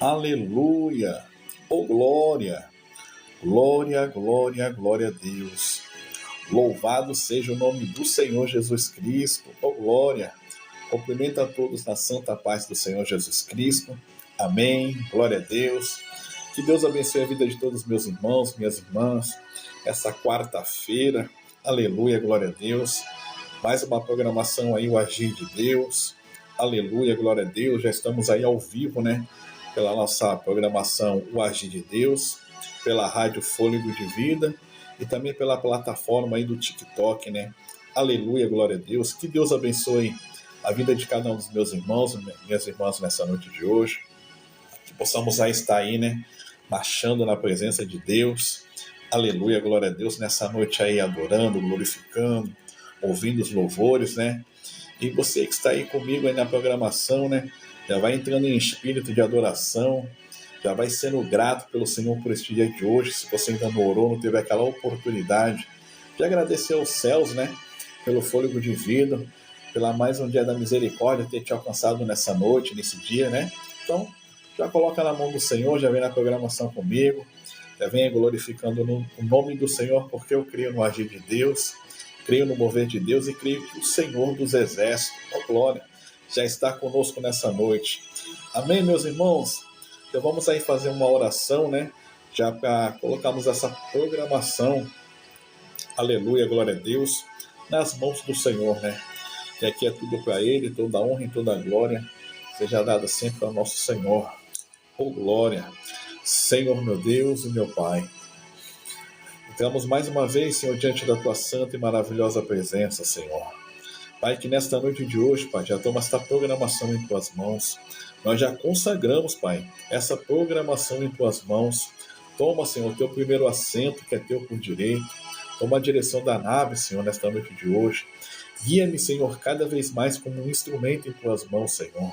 Aleluia! Oh glória! Glória, glória, glória a Deus. Louvado seja o nome do Senhor Jesus Cristo. Oh glória! Cumprimento a todos na santa paz do Senhor Jesus Cristo. Amém. Glória a Deus. Que Deus abençoe a vida de todos os meus irmãos, minhas irmãs. Essa quarta-feira. Aleluia, glória a Deus. Mais uma programação aí, o Agir de Deus. Aleluia, glória a Deus. Já estamos aí ao vivo, né? Pela nossa programação O Agir de Deus, pela Rádio Fôlego de Vida e também pela plataforma aí do TikTok, né? Aleluia, glória a Deus. Que Deus abençoe a vida de cada um dos meus irmãos, minhas irmãs nessa noite de hoje. Que possamos aí estar aí, né? Marchando na presença de Deus. Aleluia, glória a Deus. Nessa noite aí adorando, glorificando, ouvindo os louvores, né? E você que está aí comigo aí na programação, né? Já vai entrando em espírito de adoração, já vai sendo grato pelo Senhor por este dia de hoje. Se você ainda não orou, não teve aquela oportunidade de agradecer aos céus, né? Pelo fôlego de vida, pela mais um dia da misericórdia ter te alcançado nessa noite, nesse dia, né? Então, já coloca na mão do Senhor, já vem na programação comigo, já vem glorificando no nome do Senhor, porque eu creio no agir de Deus, creio no mover de Deus e creio que o Senhor dos Exércitos, ó glória, já está conosco nessa noite. Amém, meus irmãos? Então vamos aí fazer uma oração, né? Já para colocarmos essa programação, aleluia, glória a Deus, nas mãos do Senhor, né? Que aqui é tudo para Ele, toda a honra e toda a glória seja dada sempre ao nosso Senhor. Oh glória, Senhor meu Deus e meu Pai. Entramos mais uma vez, Senhor, diante da Tua santa e maravilhosa presença, Senhor. Pai, que nesta noite de hoje, Pai, já toma esta programação em Tuas mãos. Nós já consagramos, Pai, essa programação em Tuas mãos. Toma, Senhor, o Teu primeiro assento, que é Teu por direito. Toma a direção da nave, Senhor, nesta noite de hoje. Guia-me, Senhor, cada vez mais como um instrumento em Tuas mãos, Senhor.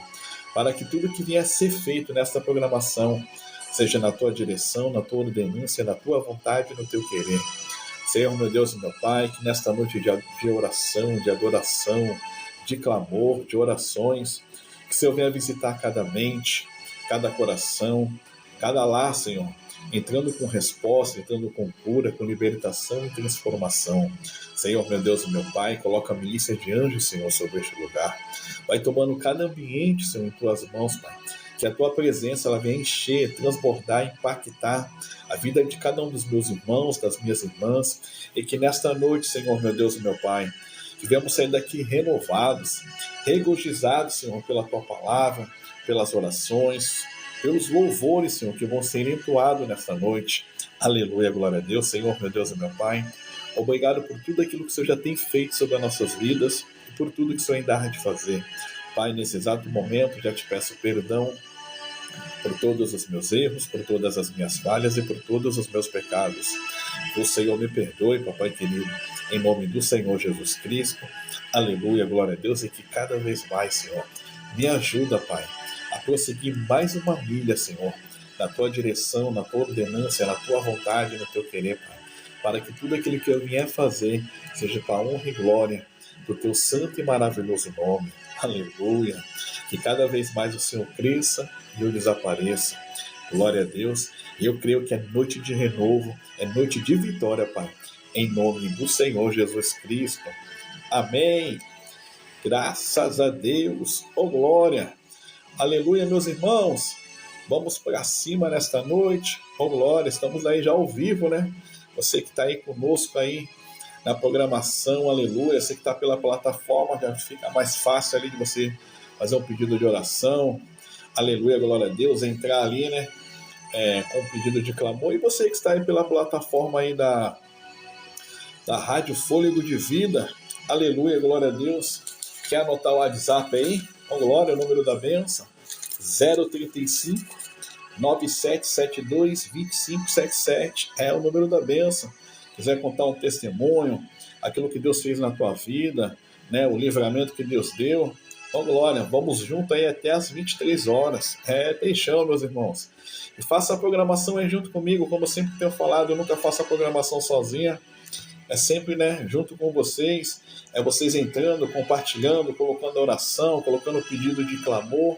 Para que tudo que vier a ser feito nesta programação seja na Tua direção, na Tua ordenância, na Tua vontade e no Teu querer. Senhor, meu Deus e meu Pai, que nesta noite de oração, de adoração, de clamor, de orações, que o Senhor venha visitar cada mente, cada coração, cada lar, Senhor, entrando com resposta, entrando com cura, com libertação e transformação. Senhor, meu Deus e meu Pai, coloca a milícia de anjos, Senhor, sobre este lugar. Vai tomando cada ambiente, Senhor, em Tuas mãos, Pai. Que a Tua presença ela venha encher, transbordar, impactar a vida de cada um dos meus irmãos, das minhas irmãs, e que nesta noite, Senhor, meu Deus e meu Pai, que venhamos sair daqui renovados, regozijados, Senhor, pela Tua palavra, pelas orações, pelos louvores, Senhor, que vão ser entoados nesta noite. Aleluia, glória a Deus, Senhor, meu Deus e meu Pai. Obrigado por tudo aquilo que o Senhor já tem feito sobre as nossas vidas e por tudo que o Senhor ainda há de fazer. Pai, nesse exato momento, já te peço perdão por todos os meus erros, por todas as minhas falhas e por todos os meus pecados. O Senhor me perdoe, Papai querido, em nome do Senhor Jesus Cristo. Aleluia, glória a Deus, e que cada vez mais, Senhor, me ajuda, Pai, a prosseguir mais uma milha, Senhor, na Tua direção, na Tua ordenância, na Tua vontade, no Teu querer, Pai, para que tudo aquilo que eu vier fazer seja para a honra e glória do Teu santo e maravilhoso nome. Aleluia. Que cada vez mais o Senhor cresça e eu desapareça. Glória a Deus. E eu creio que é noite de renovo, é noite de vitória, Pai. Em nome do Senhor Jesus Cristo. Amém. Graças a Deus. Oh, glória. Aleluia, meus irmãos. Vamos para cima nesta noite. Oh, glória. Estamos aí já ao vivo, né? Você que está aí conosco aí na programação, aleluia. Você que está pela plataforma, já fica mais fácil ali de você fazer um pedido de oração, aleluia, glória a Deus, entrar ali, né, com um pedido de clamor. E você que está aí pela plataforma aí da Rádio Fôlego de Vida, aleluia, glória a Deus, quer anotar o WhatsApp aí? Com glória, o número da bênção, 035 9772 2577, é o número da bênção. Quiser contar um testemunho, aquilo que Deus fez na tua vida, né, o livramento que Deus deu, ó glória, vamos junto aí até as 23 horas. Tem chão, meus irmãos. E faça a programação aí junto comigo, como eu sempre tenho falado, eu nunca faço a programação sozinha. É sempre, né, junto com vocês, vocês entrando, compartilhando, colocando a oração, colocando o pedido de clamor,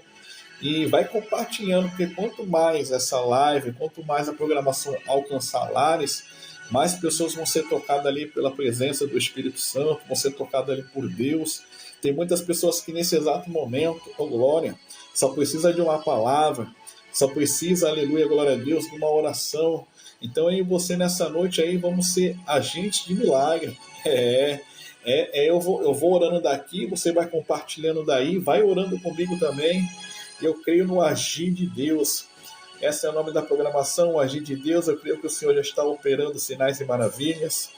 E vai compartilhando, porque quanto mais essa live, quanto mais a programação alcançar lares, mais pessoas vão ser tocadas ali pela presença do Espírito Santo, vão ser tocadas ali por Deus. Tem muitas pessoas que nesse exato momento, oh glória, só precisa de uma palavra, só precisa, aleluia, glória a Deus, de uma oração. Então eu e você nessa noite aí vamos ser agentes de milagre. Eu vou orando daqui, você vai compartilhando daí, vai orando comigo também. Eu creio no agir de Deus. Esse é o nome da programação, o agir de Deus. Eu creio que o Senhor já está operando sinais e maravilhas.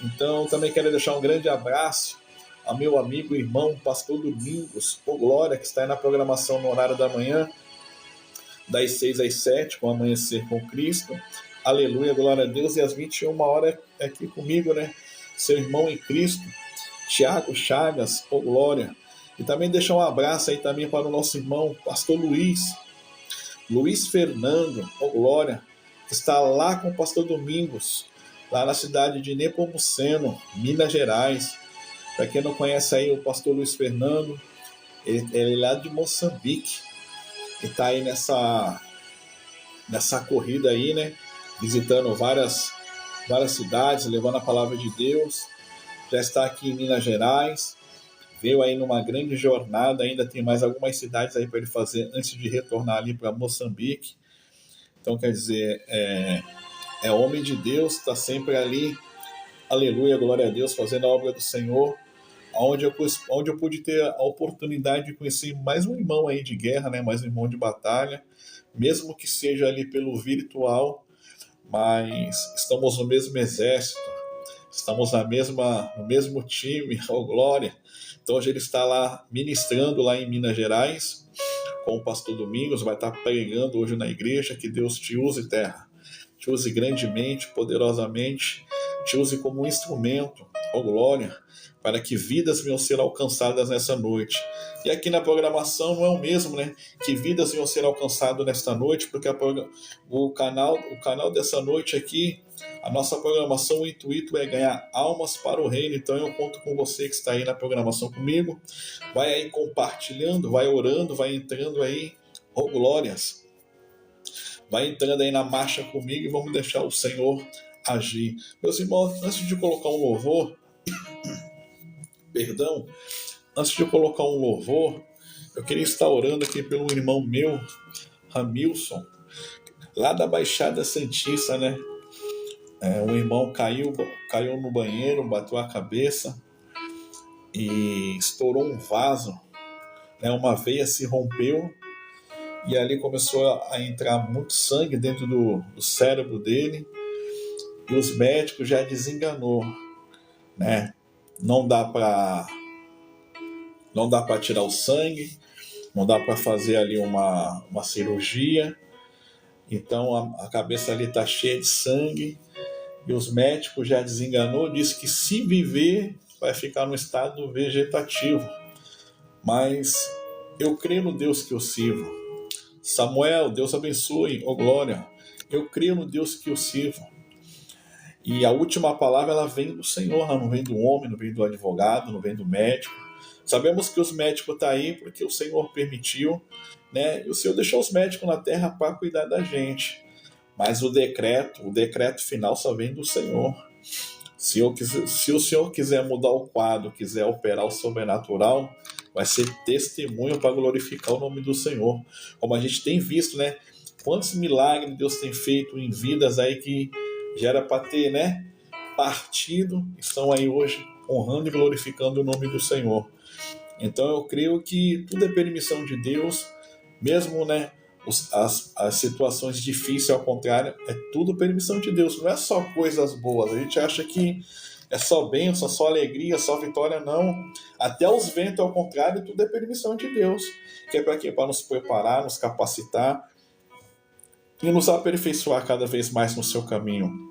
Então, também quero deixar um grande abraço ao meu amigo e irmão, pastor Domingos, o Glória, que está aí na programação no horário da manhã, das 6 às 7, com Amanhecer com Cristo. Aleluia, glória a Deus. E às 21 horas aqui comigo, né? Seu irmão em Cristo, Tiago Chagas, o Glória. E também deixar um abraço aí também para o nosso irmão, pastor Luiz Fernando, o Glória, que está lá com o pastor Domingos, lá na cidade de Nepomuceno, Minas Gerais. Para quem não conhece aí o pastor Luiz Fernando, ele é lá de Moçambique. E está aí nessa corrida aí, né? Visitando várias cidades, levando a palavra de Deus. Já está aqui em Minas Gerais. Veio aí numa grande jornada, ainda tem mais algumas cidades aí para ele fazer antes de retornar ali para Moçambique. Então, quer dizer, é homem de Deus, está sempre ali, aleluia, glória a Deus, fazendo a obra do Senhor, onde eu pude ter a oportunidade de conhecer mais um irmão aí de guerra, né, mais um irmão de batalha, mesmo que seja ali pelo virtual, mas estamos no mesmo exército, estamos no mesmo time, oh glória. Então hoje ele está lá ministrando lá em Minas Gerais com o pastor Domingos, vai estar pregando hoje na igreja. Que Deus te use, terra, te use grandemente, poderosamente, te use como um instrumento, oh glória, para que vidas venham ser alcançadas nessa noite. E aqui na programação não é o mesmo, né? Que vidas venham ser alcançadas nesta noite, porque o canal dessa noite aqui, a nossa programação, o intuito é ganhar almas para o reino. Então eu conto com você que está aí na programação comigo. Vai aí compartilhando, vai orando, vai entrando aí, oh glórias. Vai entrando aí na marcha comigo e vamos deixar o Senhor agir. Meus irmãos, antes de colocar um louvor, antes de eu colocar um louvor, eu queria estar orando aqui pelo irmão meu, Ramilson, lá da Baixada Santista, né? Um irmão caiu no banheiro, bateu a cabeça e estourou um vaso, né? Uma veia se rompeu e ali começou a entrar muito sangue dentro do cérebro dele e os médicos já desenganou, né? Não dá para tirar o sangue, não dá para fazer ali uma cirurgia, então a cabeça ali está cheia de sangue e os médicos já desenganou, disse que se viver vai ficar no estado vegetativo, mas eu creio no Deus que eu sirvo. Samuel, Deus abençoe, oh glória, eu creio no Deus que eu sirvo. E a última palavra ela vem do Senhor, não vem do homem, não vem do advogado, não vem do médico. Sabemos que os médicos estão aí porque o Senhor permitiu, né? E o Senhor deixou os médicos na terra para cuidar da gente. Mas o decreto final só vem do Senhor. Se o Senhor quiser mudar o quadro, quiser operar o sobrenatural, vai ser testemunho para glorificar o nome do Senhor. Como a gente tem visto, né? Quantos milagres Deus tem feito em vidas aí que já era para ter, né? Partido, estão aí hoje honrando e glorificando o nome do Senhor. Então eu creio que tudo é permissão de Deus, mesmo, né? As situações difíceis, ao contrário, é tudo permissão de Deus, não é só coisas boas. A gente acha que é só bênção, só alegria, só vitória, não. Até os ventos, ao contrário, tudo é permissão de Deus. Que é para quê? Para nos preparar, nos capacitar e nos aperfeiçoar cada vez mais no seu caminho.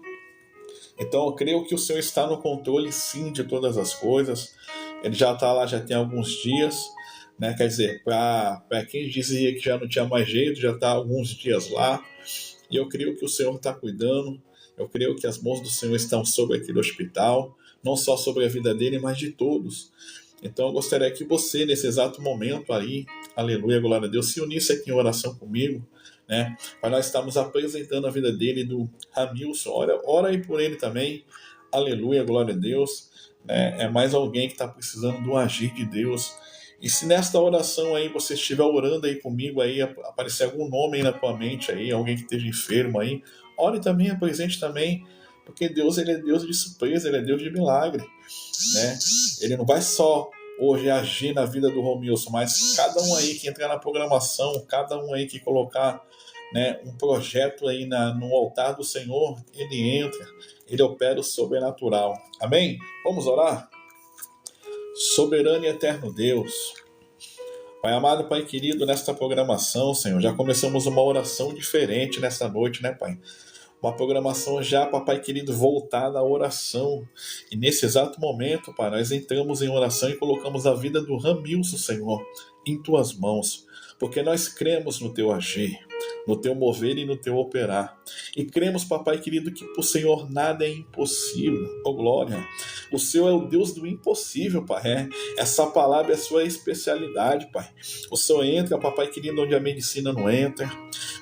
Então eu creio que o Senhor está no controle, sim, de todas as coisas. Ele já está lá, já tem alguns dias, né? Quer dizer, para quem dizia que já não tinha mais jeito, já está alguns dias lá. E eu creio que o Senhor está cuidando. Eu creio que as mãos do Senhor estão sobre aquele hospital, não só sobre a vida dele, mas de todos. Então eu gostaria que você, nesse exato momento aí, aleluia, glória a Deus, se unisse aqui em oração comigo, né? Para nós estarmos apresentando a vida dele, do Ramilson. Ora aí por ele também, aleluia, glória a Deus, né? É mais alguém que está precisando do agir de Deus. E se nesta oração aí você estiver orando aí comigo, aí aparecer algum nome aí na tua mente aí, alguém que esteja enfermo aí, ore também, apresente também, porque Deus, ele é Deus de surpresa, ele é Deus de milagre, né? Ele não vai só hoje agir na vida do Romilson, mas cada um aí que entrar na programação, cada um aí que colocar, né, um projeto aí no altar do Senhor, ele entra, ele opera o sobrenatural. Amém? Vamos orar? Soberano e eterno Deus, Pai amado, Pai querido, nesta programação, Senhor, já começamos uma oração diferente nesta noite, né, Pai? Uma programação já, Papai querido, voltada à oração. E nesse exato momento, Pai, nós entramos em oração e colocamos a vida do Ramilson, Senhor, em Tuas mãos. Porque nós cremos no Teu agir, no Teu mover e no Teu operar. E cremos, Papai querido, que por Senhor nada é impossível. Oh glória! O Senhor é o Deus do impossível, Pai. Essa palavra é a sua especialidade, Pai. O Senhor entra, Papai querido, onde a medicina não entra.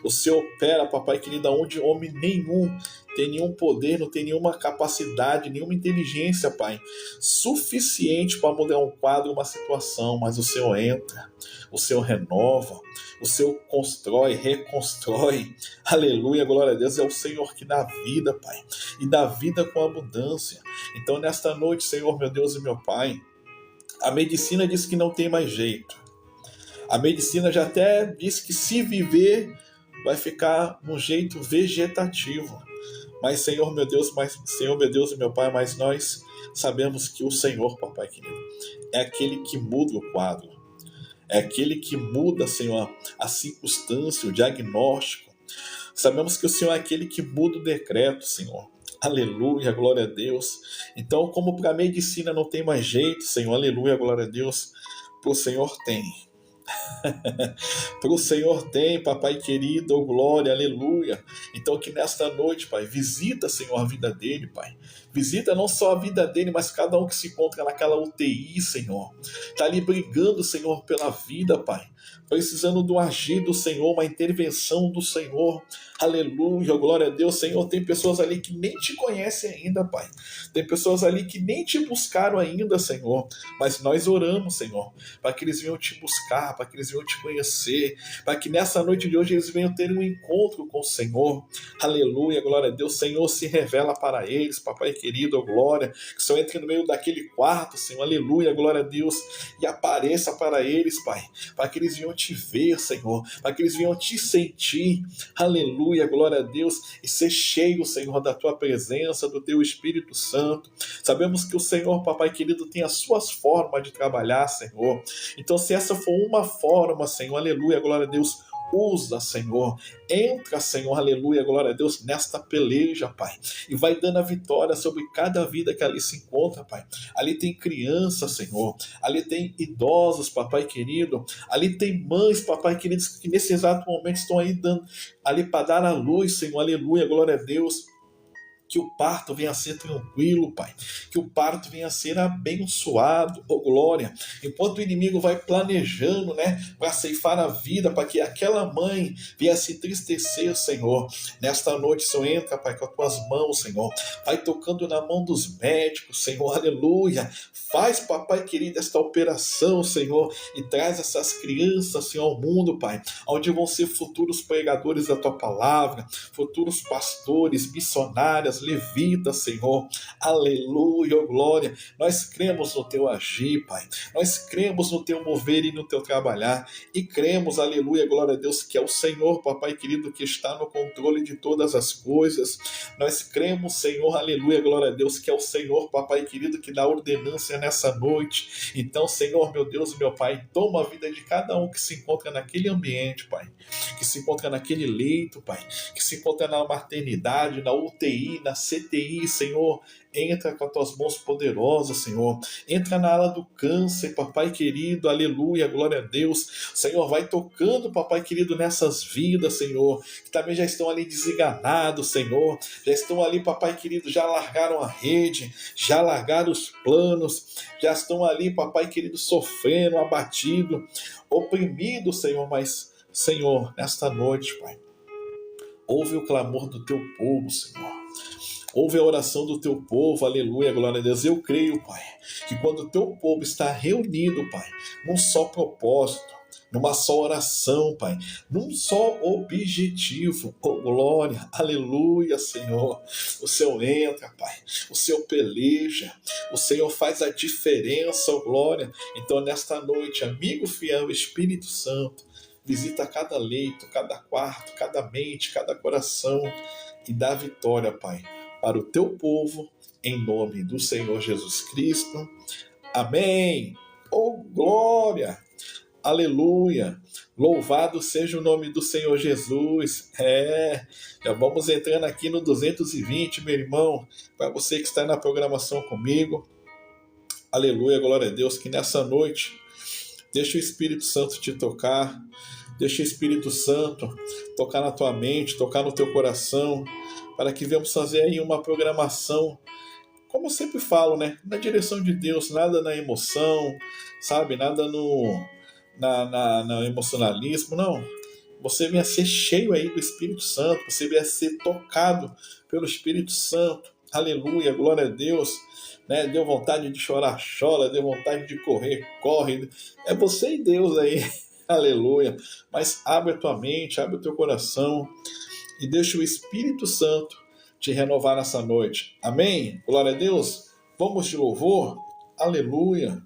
O Senhor opera, Papai querido, onde homem nenhum tem nenhum poder, não tem nenhuma capacidade, nenhuma inteligência, Pai, suficiente para mudar um quadro, uma situação, mas o Senhor entra, o Senhor renova, o Senhor constrói, reconstrói, aleluia, glória a Deus, é o Senhor que dá vida, Pai, e dá vida com abundância. Então nesta noite, Senhor, meu Deus e meu Pai, a medicina diz que não tem mais jeito, a medicina já até diz que se viver vai ficar num jeito vegetativo. Mas Senhor meu Deus e meu Pai, mas nós sabemos que o Senhor, Papai querido, é aquele que muda o quadro. É aquele que muda, Senhor, a circunstância, o diagnóstico. Sabemos que o Senhor é aquele que muda o decreto, Senhor. Aleluia, glória a Deus. Então, como para a medicina não tem mais jeito, Senhor, aleluia, glória a Deus, para o Senhor tem. Para o Senhor tem, Papai querido, oh glória, aleluia. Então que nesta noite, Pai, visita, Senhor, a vida dele, Pai. Visita não só a vida dele, mas cada um que se encontra naquela UTI, Senhor. Está ali brigando, Senhor, pela vida, Pai. Precisando do agir do Senhor, uma intervenção do Senhor. Aleluia, glória a Deus. Senhor, tem pessoas ali que nem te conhecem ainda, Pai. Tem pessoas ali que nem te buscaram ainda, Senhor. Mas nós oramos, Senhor, para que eles venham te buscar, para que eles venham te conhecer, para que nessa noite de hoje eles venham ter um encontro com o Senhor. Aleluia, glória a Deus. Senhor, se revela para eles, Papai querido, oh glória. Que o Senhor entre no meio daquele quarto, Senhor, aleluia, glória a Deus, e apareça para eles, Pai, para que eles venham te ver, Senhor, para que eles venham te sentir, aleluia, glória a Deus, e ser cheio, Senhor, da tua presença, do teu Espírito Santo. Sabemos que o Senhor, Papai querido, tem as suas formas de trabalhar, Senhor. Então, se essa for uma forma, Senhor, aleluia, glória a Deus, usa, Senhor, entra, Senhor, aleluia, glória a Deus, nesta peleja, Pai, e vai dando a vitória sobre cada vida que ali se encontra, Pai. Ali tem criança, Senhor, ali tem idosos, Papai querido, ali tem mães, Papai querido, que nesse exato momento estão aí dando, ali para dar a luz, Senhor, aleluia, glória a Deus. Que o parto venha a ser tranquilo, Pai. Que o parto venha a ser abençoado, oh glória. Enquanto o inimigo vai planejando, né, para ceifar a vida, para que aquela mãe venha a se entristecer, Senhor. Nesta noite, Senhor, entra, Pai, com as tuas mãos, Senhor. Vai tocando na mão dos médicos, Senhor, aleluia. Faz, Papai querido, esta operação, Senhor, e traz essas crianças, Senhor, ao mundo, Pai, onde vão ser futuros pregadores da tua palavra, futuros pastores, missionários, levitas, Senhor, aleluia, oh glória. Nós cremos no teu agir, Pai, nós cremos no teu mover e no teu trabalhar, e cremos, aleluia, glória a Deus, que é o Senhor, Papai querido, que está no controle de todas as coisas. Nós cremos, Senhor, aleluia, glória a Deus, que é o Senhor, Papai querido, que dá ordenância nessa noite. Então, Senhor, meu Deus e meu Pai, toma a vida de cada um que se encontra naquele ambiente, Pai, que se encontra naquele leito, Pai, que se encontra na maternidade, na UTI, na CTI, Senhor, entra com as tuas mãos poderosas, Senhor. Entra na ala do câncer, papai querido, aleluia, glória a Deus. Senhor, vai tocando, papai querido, nessas vidas, Senhor, que também já estão ali desenganados, Senhor. Já estão ali, papai querido, já largaram a rede, já largaram os planos, já estão ali, papai querido, sofrendo, abatido, oprimido, Senhor. Mas, Senhor, nesta noite, Pai, ouve o clamor do teu povo, Senhor. Ouve a oração do teu povo, aleluia, glória a Deus. Eu creio, Pai, que quando o teu povo está reunido, Pai, num só propósito, numa só oração, Pai, num só objetivo, oh glória, aleluia, Senhor. O Senhor entra, Pai, o Senhor peleja, o Senhor faz a diferença, oh glória. Então, nesta noite, amigo fiel, Espírito Santo, visita cada leito, cada quarto, cada mente, cada coração e dá vitória, Pai, para o teu povo, em nome do Senhor Jesus Cristo. Amém. Oh, glória. Aleluia. Louvado seja o nome do Senhor Jesus. Já vamos entrando aqui no 220, meu irmão. Para você que está na programação comigo. Aleluia, glória a Deus. Que nessa noite, deixa o Espírito Santo te tocar. Deixa o Espírito Santo tocar na tua mente, tocar no teu coração, para que venhamos fazer aí uma programação, como eu sempre falo, né? Na direção de Deus, nada na emoção, sabe? Nada no emocionalismo, não. Você venha ser cheio aí do Espírito Santo, você venha ser tocado pelo Espírito Santo. Aleluia, glória a Deus. Né? Deu vontade de chorar, chora, deu vontade de correr, corre. É você e Deus aí. Aleluia. Mas abre a tua mente, abre o teu coração e deixa o Espírito Santo te renovar nessa noite. Amém? Glória a Deus. Vamos de louvor? Aleluia.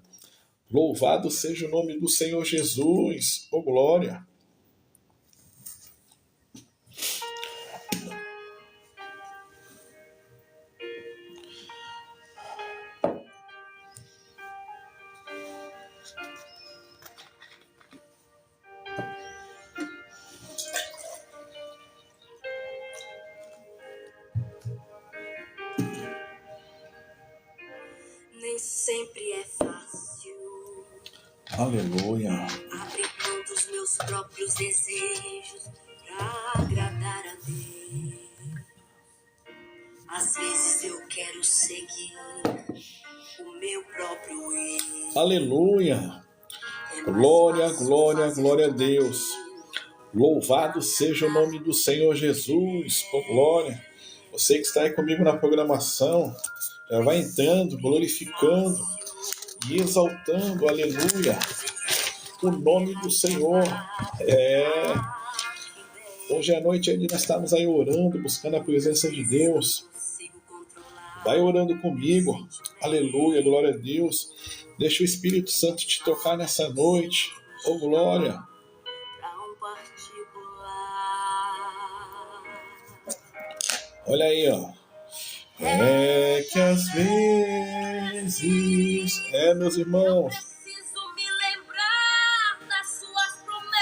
Louvado seja o nome do Senhor Jesus. Oh, glória. Nem sempre é fácil. Aleluia. Abrir mão dos meus próprios desejos pra agradar a Deus. Às vezes eu quero seguir o meu próprio erro. Aleluia. Glória, glória, glória a Deus. Louvado seja o nome do Senhor Jesus. Oh, glória. Você que está aí comigo na programação, já vai entrando, glorificando e exaltando, aleluia, o nome do Senhor. Hoje à noite nós estamos aí orando, buscando a presença de Deus. Vai orando comigo, aleluia, glória a Deus. Deixa o Espírito Santo te tocar nessa noite, oh glória. Olha aí, ó. É que às vezes, meus irmãos, preciso me lembrar das suas promessas.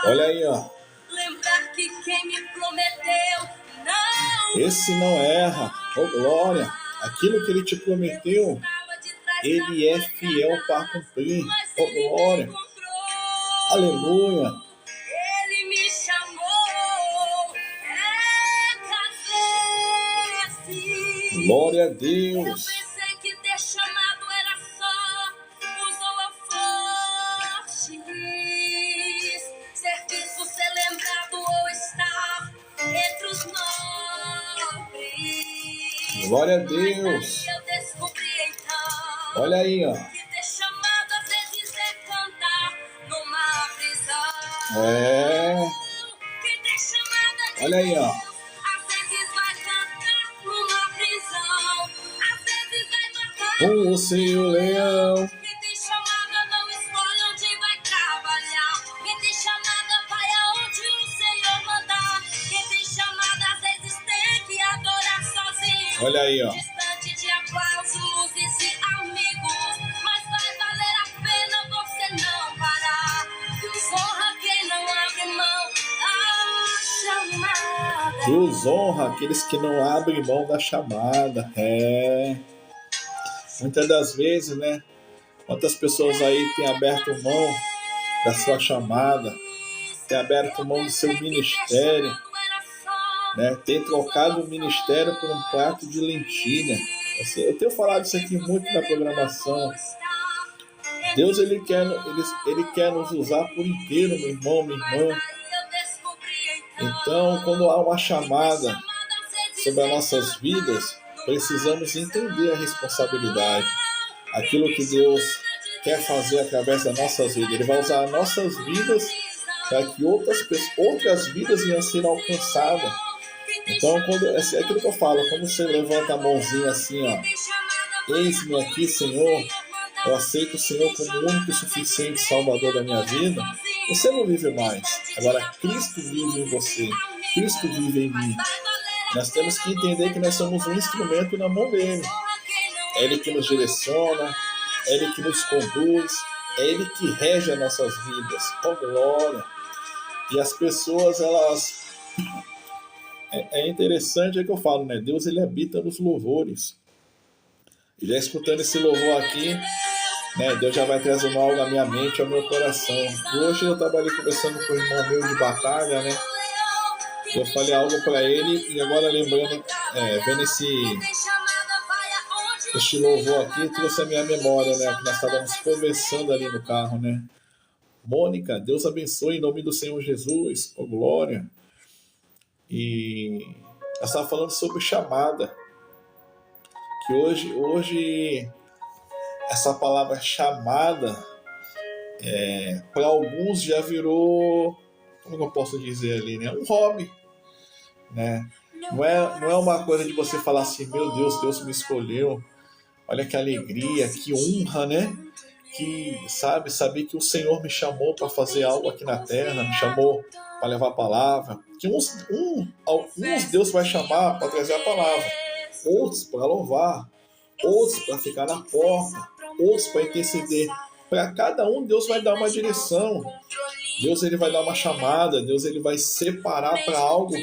Olha aí, ó. Lembrar que quem me prometeu não. Esse não erra, oh glória. Aquilo que ele te prometeu, ele é fiel para cumprir, oh glória. Aleluia. Ele me chamou. Glória a Eu Deus. pensei que ter chamado era só usou a fortes. Ser visto, ser lembrado ou estar entre os nobres. Glória a Deus. Eu descobri então. Olha aí, ó. Que ter chamado às vezes é cantar numa prisão. Que ter chamado é Olha aí, ó. Com o seu leão. Quem tem chamada não escolhe onde vai trabalhar. Quem tem chamada vai aonde o Senhor mandar. Quem tem chamada às vezes tem que adorar sozinho. Olha aí, ó. Distante de aplausos, luzes e amigos. Mas vai valer a pena você não parar. Deus honra Deus honra aqueles que não abrem mão da chamada. Muitas das vezes, né? Quantas pessoas aí têm aberto mão da sua chamada, têm aberto mão do seu ministério, né? Tem trocado o ministério por um prato de lentilha. Assim, eu tenho falado isso aqui muito na programação. Deus ele quer nos usar por inteiro, meu irmão, minha irmã. Então, quando há uma chamada sobre as nossas vidas, precisamos entender a responsabilidade. Aquilo que Deus quer fazer através das nossas vidas. Ele vai usar as nossas vidas para que outras vidas venham a ser alcançadas. Então, é aquilo que eu falo, quando você levanta a mãozinha assim, ó, eis-me aqui, Senhor, eu aceito o Senhor como o único e suficiente Salvador da minha vida, você não vive mais. Agora, Cristo vive em você, Cristo vive em mim. Nós temos que entender que nós somos um instrumento na mão dele. É ele que nos direciona, é ele que nos conduz, é ele que rege as nossas vidas. Oh, glória! E as pessoas, elas... É interessante, é que eu falo, né? Deus, ele habita nos louvores. E já escutando esse louvor aqui, né? Deus já vai trazendo algo à minha mente, ao meu coração. E hoje eu estava ali conversando com o irmão meu de batalha, né? Eu falei algo para ele e agora lembrando, vendo este louvor aqui, trouxe a minha memória, né? Que nós estávamos conversando ali no carro, né? Mônica, Deus abençoe em nome do Senhor Jesus, oh glória. E nós estávamos falando sobre chamada. Que hoje essa palavra chamada, para alguns já virou, como eu posso dizer ali, né? Um hobby, né? Não é uma coisa de você falar assim, meu Deus, Deus me escolheu. Olha que alegria, que honra, né? Que saber que o Senhor me chamou para fazer algo aqui na terra, me chamou para levar a palavra. Que alguns Deus vai chamar para trazer a palavra, outros para louvar, outros para ficar na porta, outros para interceder. Para cada um Deus vai dar uma direção. Deus ele vai dar uma chamada, Deus ele vai separar para algo,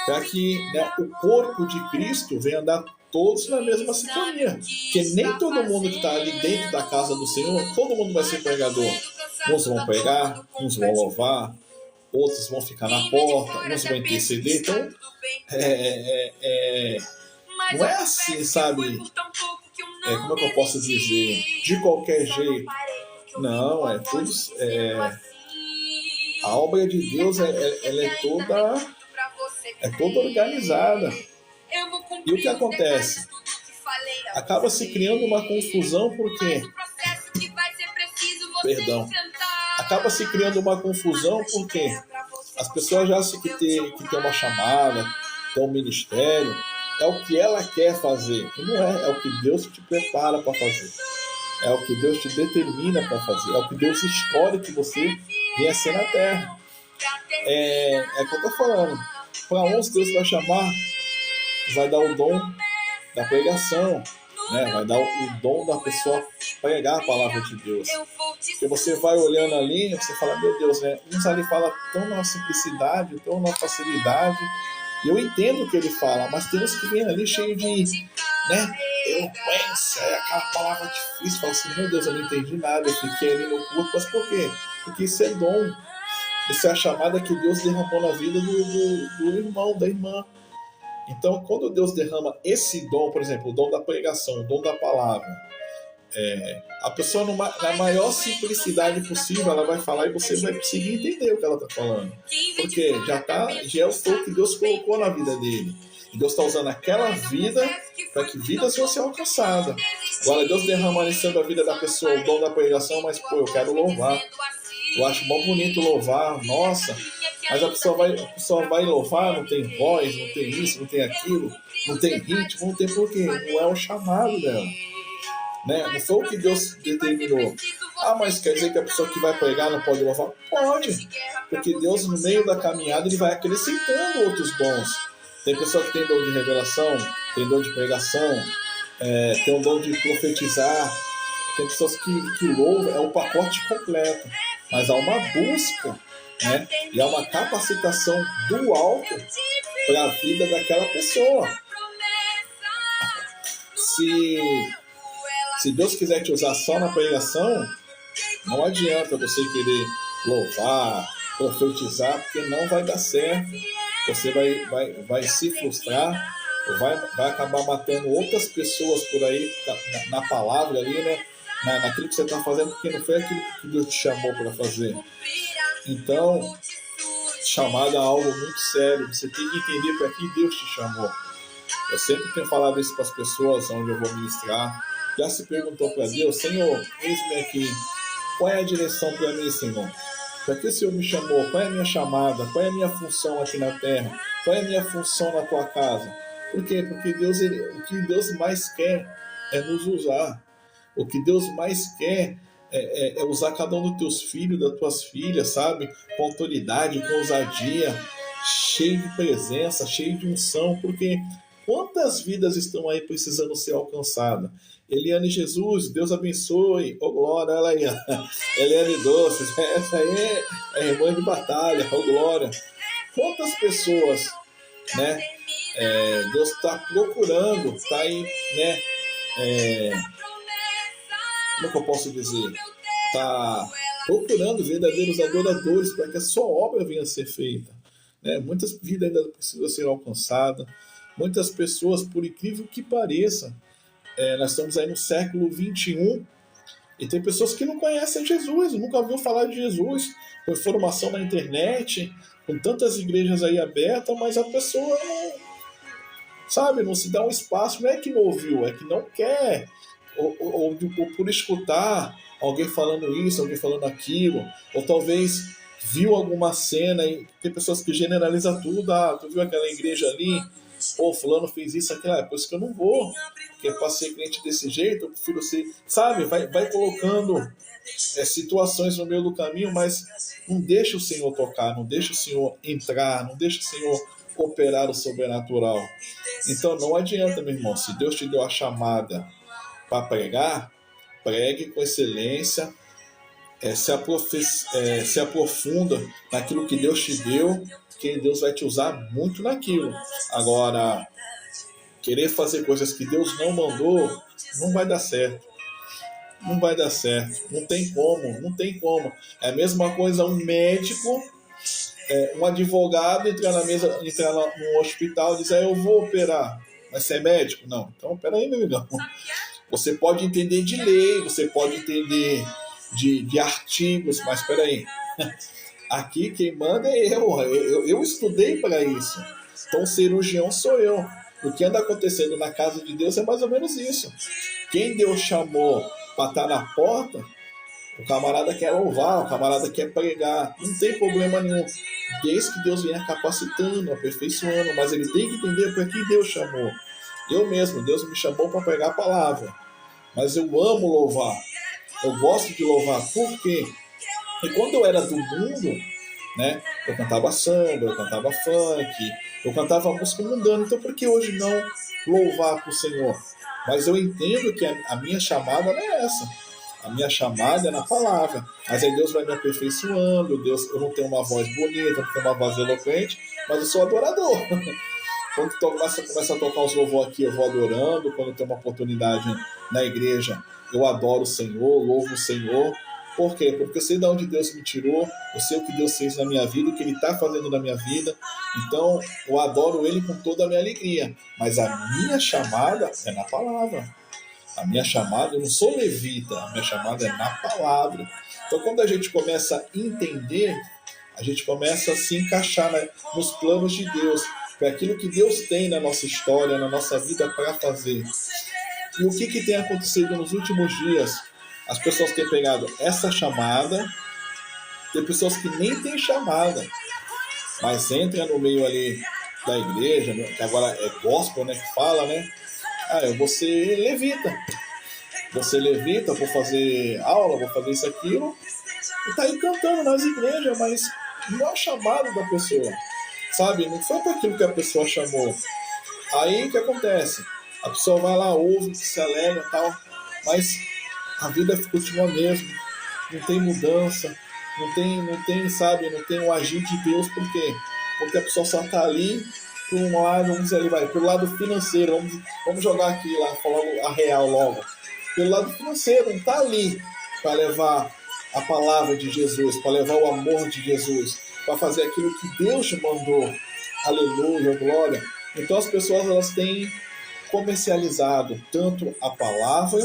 para que, né, o corpo de Cristo venha andar todos na mesma sintonia. Porque nem todo mundo que está ali dentro da casa do Senhor, todo mundo vai ser pregador. Uns vão pregar, uns vão louvar, outros vão ficar na porta, uns vão interceder. Então, não é assim, sabe? Como é que eu posso dizer? De qualquer jeito. Não, tudo. A obra de Deus ela é toda organizada. E o que acontece? Acaba se criando uma confusão porque... Acaba se criando uma confusão porque as pessoas já acham que tem uma chamada, tem um ministério, é o que ela quer fazer. E não é o que Deus te prepara para fazer. É o que Deus te determina para fazer. É o que Deus escolhe que você venha ser na terra. É o que eu estou falando. Para uns Deus vai chamar, vai dar o dom da pregação, né? Vai dar o dom da pessoa pregar a palavra de Deus. Porque você vai olhando ali, você fala, meu Deus, né? Uns ali falam tão na simplicidade, tão na facilidade. E eu entendo o que ele fala, mas tem uns que vêm ali cheio de, né? Eloquência, aquela palavra difícil. Fala assim, meu Deus, eu não entendi nada, eu fiquei ali no culto. Mas por quê? Porque isso é dom. Isso é a chamada que Deus derramou na vida do irmão, da irmã. Então, quando Deus derrama esse dom, por exemplo, o dom da pregação, o dom da palavra, a pessoa, na maior simplicidade possível, ela vai falar e você vai conseguir entender o que ela está falando. Porque já é o fogo que Deus colocou na vida dele. E Deus está usando aquela vida para que vidas vão ser alcançadas. Agora, Deus derrama sobre a vida da pessoa o dom da pregação, mas, eu quero louvar. Eu acho bom bonito louvar, nossa, mas a pessoa vai louvar, não tem voz, não tem isso, não tem aquilo, não tem ritmo, não tem porquê, não é o chamado dela, né? Não foi o que Deus determinou. Mas quer dizer que a pessoa que vai pregar não pode louvar? Pode, porque Deus no meio da caminhada ele vai acrescentando outros dons. Tem pessoa que tem dom de revelação, tem dom de pregação, tem um dom de profetizar, tem pessoas que louvam, é o pacote completo. Mas há uma busca, né? E há uma capacitação do alto para a vida daquela pessoa. Se Deus quiser te usar só na pregação, não adianta você querer louvar, profetizar, porque não vai dar certo. Você vai se frustrar, vai acabar matando outras pessoas por aí, na palavra ali, né? Naquilo que você está fazendo, porque não foi aquilo que Deus te chamou para fazer. Então, chamada é algo muito sério. Você tem que entender para que Deus te chamou. Eu sempre tenho falado isso para as pessoas onde eu vou ministrar. Já se perguntou para Deus: Senhor, eis-me aqui. Qual é a direção para mim, Senhor? Para que o Senhor me chamou? Qual é a minha chamada? Qual é a minha função aqui na terra? Qual é a minha função na tua casa? Por quê? Porque o que Deus mais quer é nos usar. O que Deus mais quer é usar cada um dos teus filhos, das tuas filhas, sabe? Com autoridade, com ousadia, cheio de presença, cheio de unção, porque quantas vidas estão aí precisando ser alcançadas? Eliane Jesus, Deus abençoe, oh glória, ela aí, Eliane Doces, essa aí é irmã de batalha, oh glória. Quantas pessoas, né, Deus está procurando, está aí, né, como é que eu posso dizer? Está procurando verdadeiros adoradores para que a sua obra venha a ser feita. Né? Muitas vidas ainda precisam ser alcançadas. Muitas pessoas, por incrível que pareça, nós estamos aí no século 21 e tem pessoas que não conhecem Jesus, nunca ouviu falar de Jesus, com informação na internet, com tantas igrejas aí abertas, mas a pessoa não, sabe, não se dá um espaço, não é que não ouviu, é que não quer, ou por escutar alguém falando isso, alguém falando aquilo, ou talvez viu alguma cena e tem pessoas que generalizam tudo, tu viu aquela igreja ali, pô, fulano fez isso, aquilo, é por isso que eu não vou, porque para ser crente desse jeito, eu prefiro ser, sabe, vai colocando situações no meio do caminho, mas não deixa o Senhor tocar, não deixa o Senhor entrar, não deixa o Senhor operar o sobrenatural. Então não adianta, meu irmão, se Deus te deu a chamada para pregar, pregue com excelência, se aprofunda naquilo que Deus te deu, que Deus vai te usar muito naquilo. Agora, querer fazer coisas que Deus não mandou, não vai dar certo. Não vai dar certo. Não tem como. É a mesma coisa um médico, um advogado entrar num hospital e dizer: eu vou operar. Mas você é médico? Não. Então, peraí, meu amigão. Você pode entender de lei, você pode entender de artigos, mas peraí. Aqui quem manda é eu estudei para isso. Então o cirurgião sou eu. O que anda acontecendo na casa de Deus é mais ou menos isso. Quem Deus chamou para estar na porta, o camarada quer louvar, o camarada quer pregar. Não tem problema nenhum. Desde que Deus venha capacitando, aperfeiçoando, mas ele tem que entender para que Deus chamou. Eu mesmo, Deus me chamou para pregar a palavra. Mas eu amo louvar. Eu gosto de louvar. Por quê? E quando eu era do mundo, né, eu cantava samba, eu cantava funk, eu cantava música mundana. Então por que hoje não louvar para o Senhor? Mas eu entendo que a minha chamada não é essa. A minha chamada é na palavra. Mas aí Deus vai me aperfeiçoando. Eu não tenho uma voz bonita, não tenho uma voz eloquente, mas eu sou adorador. Quando começa a tocar os louvor aqui, eu vou adorando. Quando tem uma oportunidade na igreja, eu adoro o Senhor, louvo o Senhor. Por quê? Porque eu sei de onde Deus me tirou, eu sei o que Deus fez na minha vida, o que Ele está fazendo na minha vida. Então, eu adoro Ele com toda a minha alegria. Mas a minha chamada é na palavra. A minha chamada, eu não sou levita, a minha chamada é na palavra. Então, quando a gente começa a entender, a gente começa a se encaixar nos planos de Deus, para aquilo que Deus tem na nossa história, na nossa vida para fazer. E o que tem acontecido nos últimos dias? As pessoas têm pegado essa chamada, tem pessoas que nem têm chamada, mas entra no meio ali da igreja, né, que agora é gospel, né, que fala, né? Eu vou ser levita. Vou ser levita, vou fazer aula, vou fazer isso, aquilo. E tá aí cantando nas igrejas, mas não é o chamado da pessoa, sabe? Não foi para aquilo que a pessoa chamou. Aí o que acontece? A pessoa vai lá, ouve, se alegra e tal, mas a vida continua a mesma, não tem mudança, não tem, sabe, não tem o agir de Deus. Por quê? Porque a pessoa só está ali por um lado, vamos dizer ali, vai, pelo lado financeiro, vamos jogar aqui lá, falar a real logo. Pelo lado financeiro, não está ali para levar a palavra de Jesus, para levar o amor de Jesus, para fazer aquilo que Deus te mandou. Aleluia, glória. Então as pessoas elas têm comercializado tanto a palavra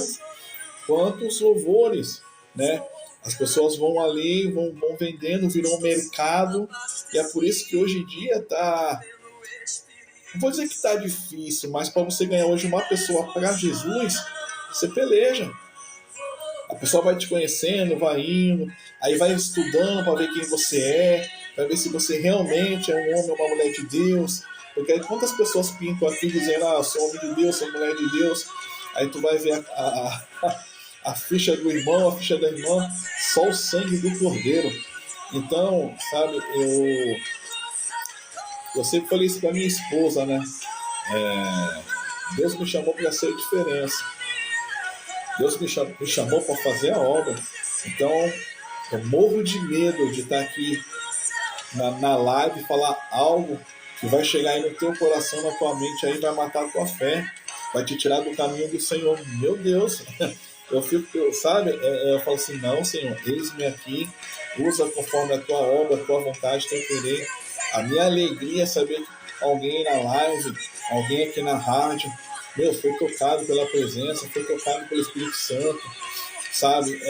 quanto os louvores, né? As pessoas vão ali, vão vendendo, virou um mercado, e é por isso que hoje em dia tá, não vou dizer que tá difícil, mas para você ganhar hoje uma pessoa para Jesus, você peleja. A pessoa vai te conhecendo, vai indo, aí vai estudando para ver quem você é, para ver se você realmente é um homem ou uma mulher de Deus. Porque aí quantas pessoas pintam aqui dizendo, eu sou homem de Deus, sou mulher de Deus, aí tu vai ver a ficha do irmão, a ficha da irmã, só o sangue do cordeiro. Então, sabe, eu sempre falei isso para minha esposa, né? Deus me chamou para ser a diferença. Deus me chamou para fazer a obra. Então, eu morro de medo de estar aqui na live e falar algo que vai chegar aí no teu coração, na tua mente, aí vai matar a tua fé, vai te tirar do caminho do Senhor. Meu Deus, eu falo assim, não, Senhor, eis-me aqui, usa conforme a tua obra, a tua vontade, teu querer. A minha alegria é saber que alguém na live, alguém aqui na rádio, foi tocado pela presença, foi tocado pelo Espírito Santo, sabe?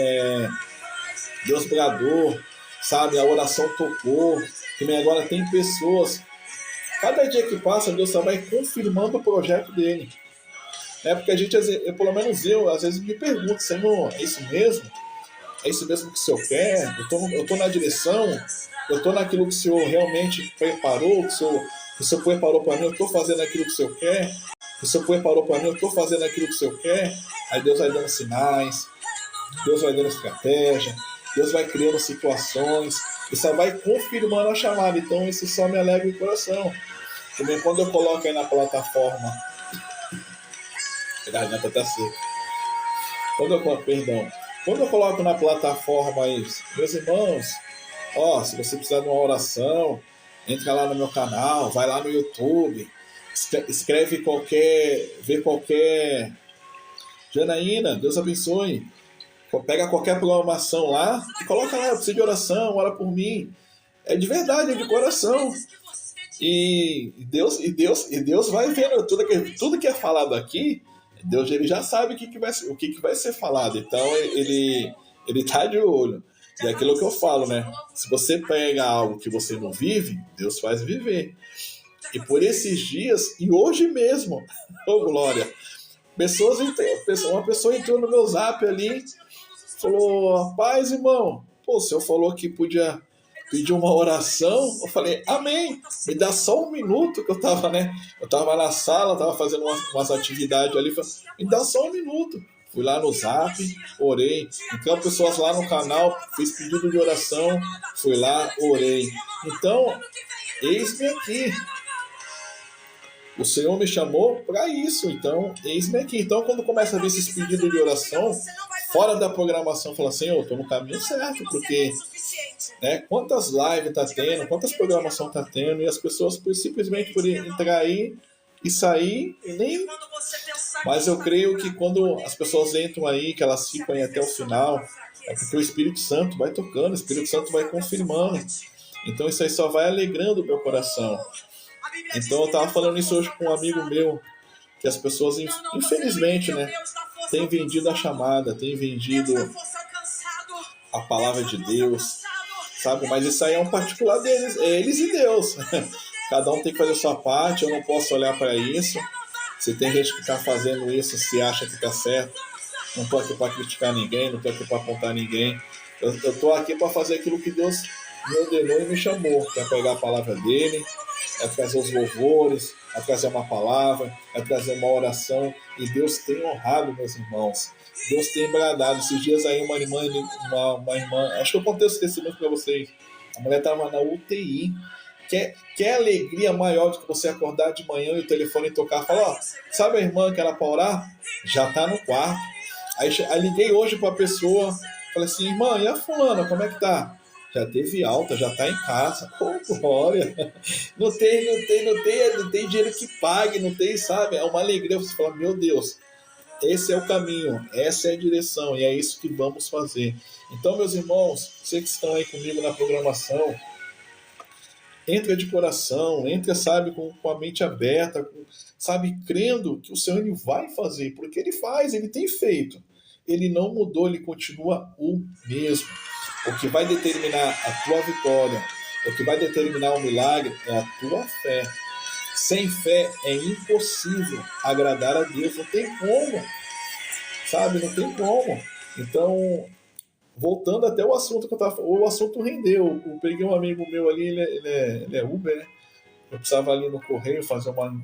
Deus bradou, sabe? A oração tocou, que agora tem pessoas. Cada dia que passa, Deus só vai confirmando o projeto dele. Porque a gente, pelo menos eu, às vezes me pergunto, Senhor, é isso mesmo? É isso mesmo que o Senhor quer? Eu tô na direção? Eu estou naquilo que o Senhor realmente preparou? Que o Senhor preparou para mim? Eu estou fazendo aquilo que o Senhor quer? Que o Senhor preparou para mim? Eu estou fazendo aquilo que o Senhor quer? Aí Deus vai dando sinais, Deus vai dando estratégia, Deus vai criando situações, e só vai confirmando a chamada. Então isso só me alegra o coração. Também quando eu coloco aí na plataforma, a garganta tá seca. Quando eu coloco na plataforma aí, meus irmãos, se você precisar de uma oração, entra lá no meu canal, vai lá no YouTube, escreve vê qualquer Janaína, Deus abençoe. Pega qualquer programação lá e coloca lá, eu preciso de oração, ora por mim. É de verdade, é de coração. E Deus vai vendo tudo que é falado aqui. Deus ele já sabe o que vai ser falado. Então ele tá de olho. E é aquilo que eu falo, né? Se você pega algo que você não vive, Deus faz viver. E por esses dias, e hoje mesmo, glória, uma pessoa entrou no meu zap ali, falou, rapaz, irmão, o senhor falou que podia pedir uma oração. Eu falei, amém, me dá só um minuto, que eu tava na sala, tava fazendo umas atividades ali, falei, me dá só um minuto. Fui lá no zap, orei, então pessoas lá no canal, fiz pedido de oração, fui lá, orei. Então, eis-me aqui. O Senhor me chamou para isso, então eis-me aqui. Então, quando começa a ver esses pedidos de oração, fora da programação, fala, Senhor, eu estou no caminho certo, porque quantas lives tá tendo, quantas programações tá tendo, e as pessoas simplesmente por entrar aí e sair, nem... Mas eu creio que quando as pessoas entram aí, que elas ficam aí até o final, é porque o Espírito Santo vai tocando, o Espírito Santo vai confirmando. Então isso aí só vai alegrando o meu coração. Então eu estava falando isso hoje com um amigo meu, que as pessoas, infelizmente, têm vendido a chamada, têm vendido a palavra de Deus, sabe? Mas isso aí é um particular deles, é eles e Deus. Cada um tem que fazer a sua parte, eu não posso olhar para isso. Se tem gente que está fazendo isso, se acha que está certo, não estou aqui para criticar ninguém, não estou aqui para apontar ninguém. Eu estou aqui para fazer aquilo que Deus me ordenou e me chamou, que é pegar a palavra dele, é trazer os louvores, é trazer uma palavra, é trazer uma oração. E Deus tem honrado, meus irmãos. Deus tem bradado. Esses dias aí uma irmã, acho que eu contei esse testemunho para vocês. A mulher estava na UTI. Quer alegria maior do que você acordar de manhã e o telefone tocar? Fala, sabe a irmã que era para orar? Já está no quarto. Aí liguei hoje para a pessoa, falei assim, irmã, e a fulana, como é que tá? já teve alta, já está em casa. Oh, glória! Não tem dinheiro que pague, não tem, sabe? É uma alegria você falar, meu Deus, esse é o caminho, essa é a direção, e é isso que vamos fazer. Então, meus irmãos, vocês que estão aí comigo na programação, entra de coração, entra, sabe, com a mente aberta, sabe, crendo que o Senhor ele vai fazer, porque ele faz, ele tem feito. Ele não mudou, ele continua o mesmo. O que vai determinar a tua vitória, o que vai determinar o milagre é a tua fé. Sem fé é impossível agradar a Deus, não tem como, sabe, não tem como. Então, voltando até o assunto que eu estava falando, o assunto rendeu. Eu peguei um amigo meu ali, ele é Uber, né? Eu precisava ali no correio fazer um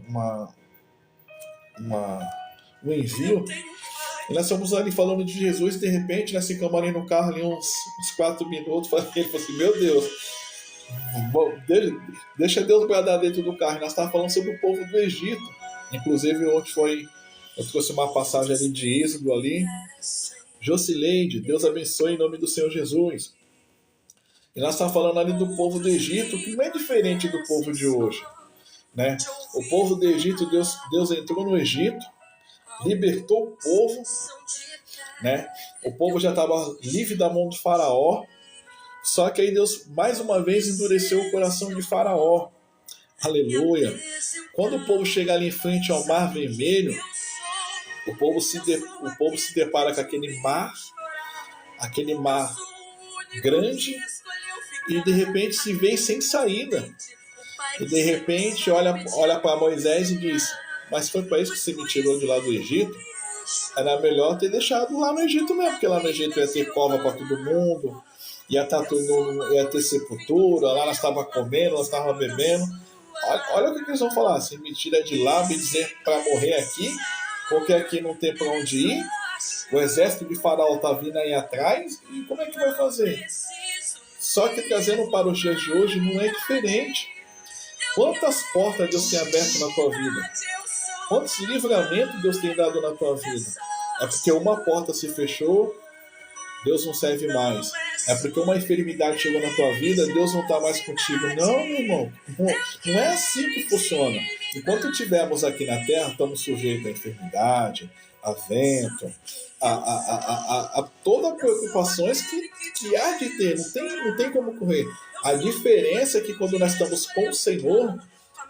envio. E nós estamos ali falando de Jesus e de repente nós ficamos ali no carro ali uns 4 minutos. Ele falou assim, meu Deus, deixa Deus guardar dentro do carro. E nós estávamos falando sobre o povo do Egito. Inclusive ontem eu trouxe uma passagem ali de Êxodo ali. Jocileide, Deus abençoe em nome do Senhor Jesus. E nós estamos falando ali do povo do Egito, que não é diferente do povo de hoje, né? O povo do Egito, Deus entrou no Egito, libertou o povo, né? O povo já estava livre da mão de Faraó, só que aí Deus mais uma vez endureceu o coração de Faraó. Aleluia! Quando o povo chega ali em frente ao Mar Vermelho, o povo se depara com aquele mar grande e de repente se vê sem saída. E de repente olha para Moisés e diz, mas foi para isso que você me tirou de lá do Egito? Era melhor ter deixado lá no Egito mesmo, porque lá no Egito ia ter cova para todo mundo, ia ter sepultura, lá nós estávamos comendo, nós estávamos bebendo. Olha o que eles vão falar, se me tira de lá, me dizer para morrer aqui, porque aqui não tem para onde ir, o exército de Faraó está vindo aí atrás, e como é que vai fazer? Só que trazendo para os dias de hoje não é diferente. Quantas portas Deus tem aberto na tua vida? Quantos livramentos Deus tem dado na tua vida? É porque uma porta se fechou, Deus não serve mais. É porque uma enfermidade chegou na tua vida, Deus não está mais contigo. Não, meu irmão. Não é assim que funciona. Enquanto estivermos aqui na Terra, estamos sujeitos à enfermidade, a vento, a todas as preocupações que há de ter. Não tem como correr. A diferença é que quando nós estamos com o Senhor,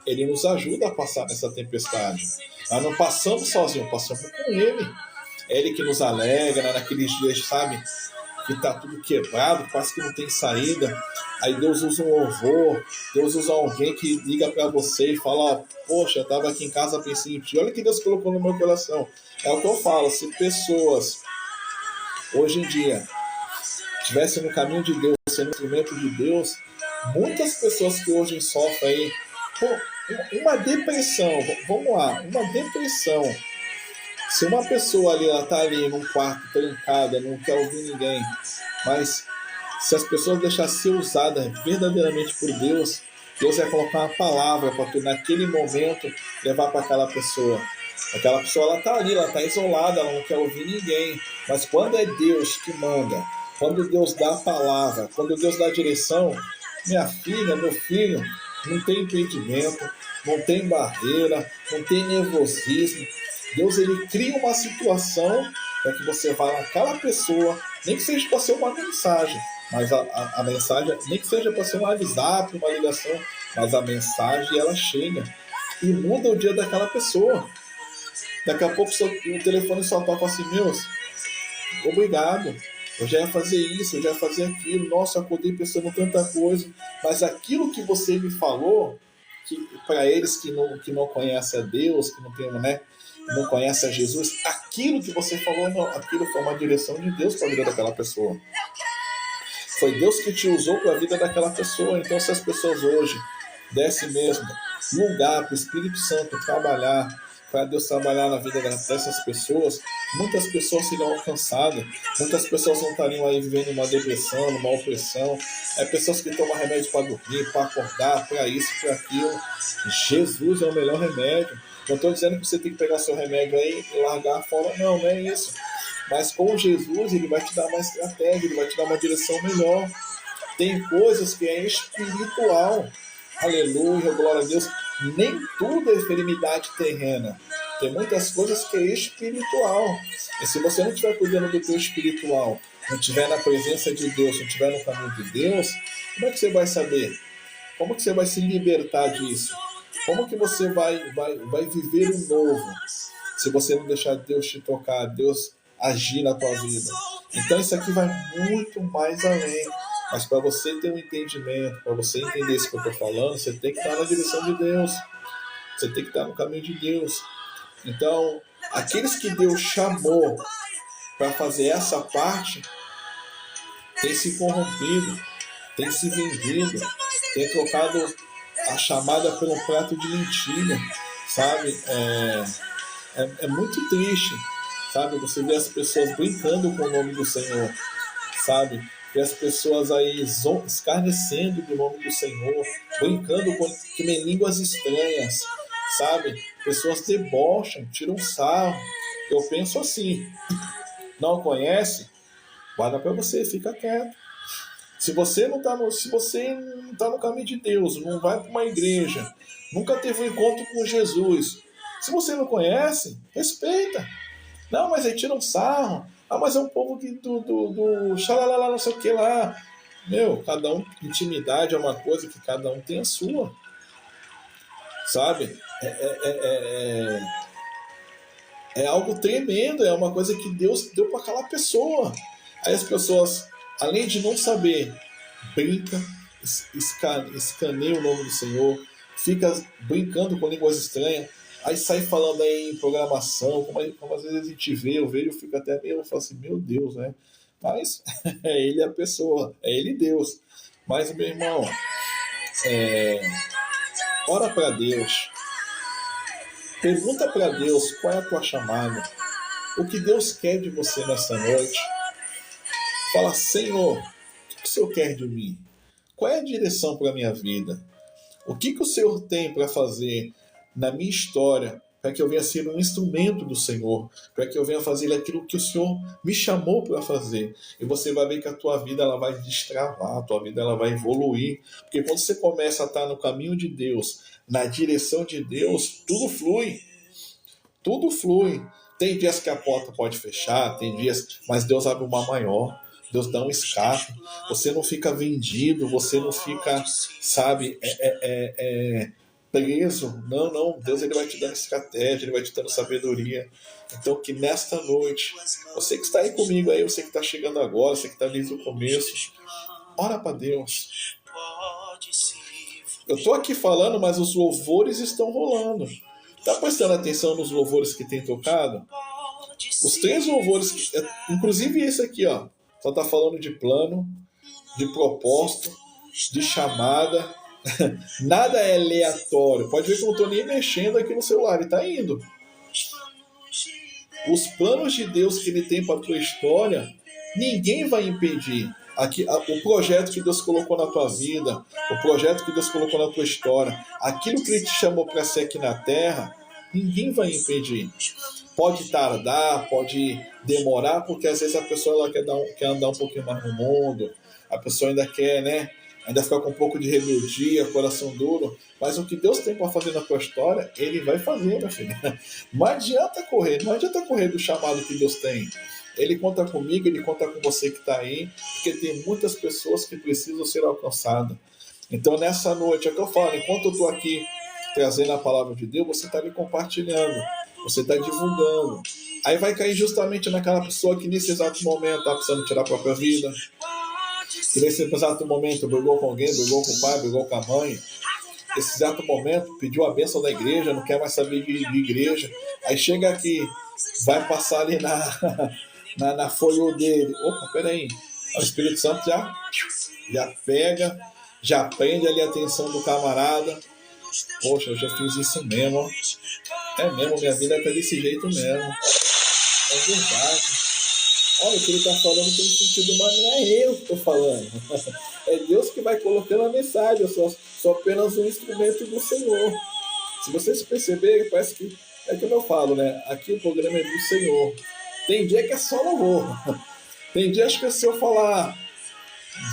Ele nos ajuda a passar nessa tempestade. Nós não passamos sozinhos, passamos com Ele. É Ele que nos alegra naqueles dias, sabe? Que está tudo quebrado, quase que não tem saída. Aí Deus usa um louvor, Deus usa alguém que liga para você e fala, poxa, eu estava aqui em casa pensando em ti. Olha o que Deus colocou no meu coração. É o que eu falo, se pessoas hoje em dia estivessem no caminho de Deus, sendo instrumento de Deus, muitas pessoas que hoje sofrem aí, uma depressão, vamos lá, uma depressão. Se uma pessoa ali, ela está ali num quarto trancada, não quer ouvir ninguém, mas se as pessoas deixarem ser usadas verdadeiramente por Deus, Deus vai colocar uma palavra para tu, naquele momento, levar para aquela pessoa. Aquela pessoa, ela está ali, ela está isolada, ela não quer ouvir ninguém. Mas quando é Deus que manda, quando Deus dá a palavra, quando Deus dá a direção, minha filha, meu filho, não tem impedimento, não tem barreira, não tem nervosismo. Deus, ele cria uma situação para que você vá naquela pessoa, nem que seja para ser uma mensagem, mas a mensagem, nem que seja para ser um WhatsApp, uma ligação, mas a mensagem, ela chega e muda o dia daquela pessoa. Daqui a pouco o telefone só toca assim, meus, obrigado, eu já ia fazer isso, eu já ia fazer aquilo, nossa, eu acordei pensando tanta coisa, mas aquilo que você me falou, que para eles que não conhecem a Deus, que não tem, né, não conhece a Jesus, aquilo que você falou, não, aquilo foi uma direção de Deus para a vida daquela pessoa. Foi Deus que te usou para a vida daquela pessoa. Então, se as pessoas hoje dessem mesmo lugar para o Espírito Santo trabalhar, para Deus trabalhar na vida dessas pessoas, muitas pessoas serão alcançadas, muitas pessoas não estariam aí vivendo uma depressão, uma opressão, pessoas que tomam remédio para dormir, para acordar, para isso, para aquilo. Jesus é o melhor remédio. Não estou dizendo que você tem que pegar seu remédio aí e largar fora, não é isso. Mas com Jesus, ele vai te dar uma estratégia, ele vai te dar uma direção melhor. Tem coisas que é espiritual. Aleluia, glória a Deus. Nem tudo é enfermidade terrena. Tem muitas coisas que é espiritual. E se você não estiver cuidando do teu espiritual, não estiver na presença de Deus, não estiver no caminho de Deus, como é que você vai saber? Como que você vai se libertar disso? Como que você vai viver o novo? Se você não deixar Deus te tocar, Deus agir na tua vida. Então isso aqui vai muito mais além. Mas para você ter um entendimento, para você entender isso que eu estou falando, você tem que estar na direção de Deus. Você tem que estar no caminho de Deus. Então, aqueles que Deus chamou para fazer essa parte, têm se corrompido, têm se vendido, têm trocado a chamada por um prato de lentilha, sabe? É muito triste, sabe? Você vê as pessoas brincando com o nome do Senhor, sabe? Vê as pessoas aí escarnecendo do nome do Senhor, brincando com nem línguas estranhas, sabe? Pessoas debocham, tiram sarro. Eu penso assim, não conhece? Guarda para você, fica quieto. Se você não está no caminho de Deus, não vai para uma igreja, nunca teve um encontro com Jesus, se você não conhece, respeita. Não, mas aí tira um sarro. Ah, mas é um povo que do xalalala, não sei o que lá. Meu, cada um, intimidade é uma coisa que cada um tem a sua. Sabe? É algo tremendo, é uma coisa que Deus deu para aquela pessoa. Aí as pessoas, além de não saber, brinca, escaneia o nome do Senhor, fica brincando com línguas estranhas, aí sai falando aí em programação, como às vezes a gente vê, eu vejo, eu fico até meio, eu falo assim, meu Deus, né? Mas é ele a pessoa, é ele Deus. Mas, meu irmão, ora para Deus, pergunta para Deus qual é a tua chamada, o que Deus quer de você nessa noite. Fala, Senhor, o que o Senhor quer de mim? Qual é a direção para a minha vida? O que o Senhor tem para fazer na minha história, para que eu venha ser um instrumento do Senhor, para que eu venha fazer aquilo que o Senhor me chamou para fazer. E você vai ver que a tua vida ela vai destravar, a tua vida ela vai evoluir. Porque quando você começa a estar no caminho de Deus, na direção de Deus, tudo flui. Tudo flui. Tem dias que a porta pode fechar, tem dias, mas Deus abre uma maior. Deus dá um escape. Você não fica vendido, você não fica, sabe, preso. Não. Deus ele vai te dando estratégia, ele vai te dando sabedoria. Então que nesta noite, você que está aí comigo aí, você que está chegando agora, você que está desde o começo, ora para Deus. Eu estou aqui falando, mas os louvores estão rolando. Está prestando atenção nos louvores que tem tocado? Os 3 louvores, inclusive esse aqui, ó, só está falando de plano, de propósito, de chamada. Nada é aleatório. Pode ver que eu não estou nem mexendo aqui no celular, ele está indo. Os planos de Deus que ele tem para a tua história, ninguém vai impedir. O projeto que Deus colocou na tua vida, o projeto que Deus colocou na tua história, aquilo que ele te chamou para ser aqui na terra, ninguém vai impedir. Pode tardar, pode demorar, porque às vezes a pessoa ela quer andar um pouquinho mais no mundo, a pessoa ainda quer, né? Ainda ficar com um pouco de rebeldia, coração duro, mas o que Deus tem para fazer na tua história, ele vai fazer, meu filho. Não adianta correr do chamado que Deus tem. Ele conta comigo, ele conta com você que está aí, porque tem muitas pessoas que precisam ser alcançadas. Então nessa noite, é o que eu falo, enquanto eu estou aqui trazendo a palavra de Deus, você está ali compartilhando, você está divulgando. Aí vai cair justamente naquela pessoa que nesse exato momento está precisando tirar a própria vida, que nesse exato momento brigou com alguém, brigou com o pai, brigou com a mãe, nesse exato momento pediu a bênção da igreja, não quer mais saber de igreja, aí chega aqui, vai passar ali na folha dele, opa, peraí, o Espírito Santo já pega, já prende ali a atenção do camarada. Poxa, eu já fiz isso mesmo, é mesmo, minha vida tá desse jeito mesmo, é verdade. Olha, o que ele está falando tem sentido, mas não é eu que estou falando. É Deus que vai colocando a mensagem. Eu sou apenas um instrumento do Senhor. Se vocês perceberem, parece que é como eu falo, né? Aqui o programa é do Senhor. Tem dia que é só louvor. Tem dia que se eu falar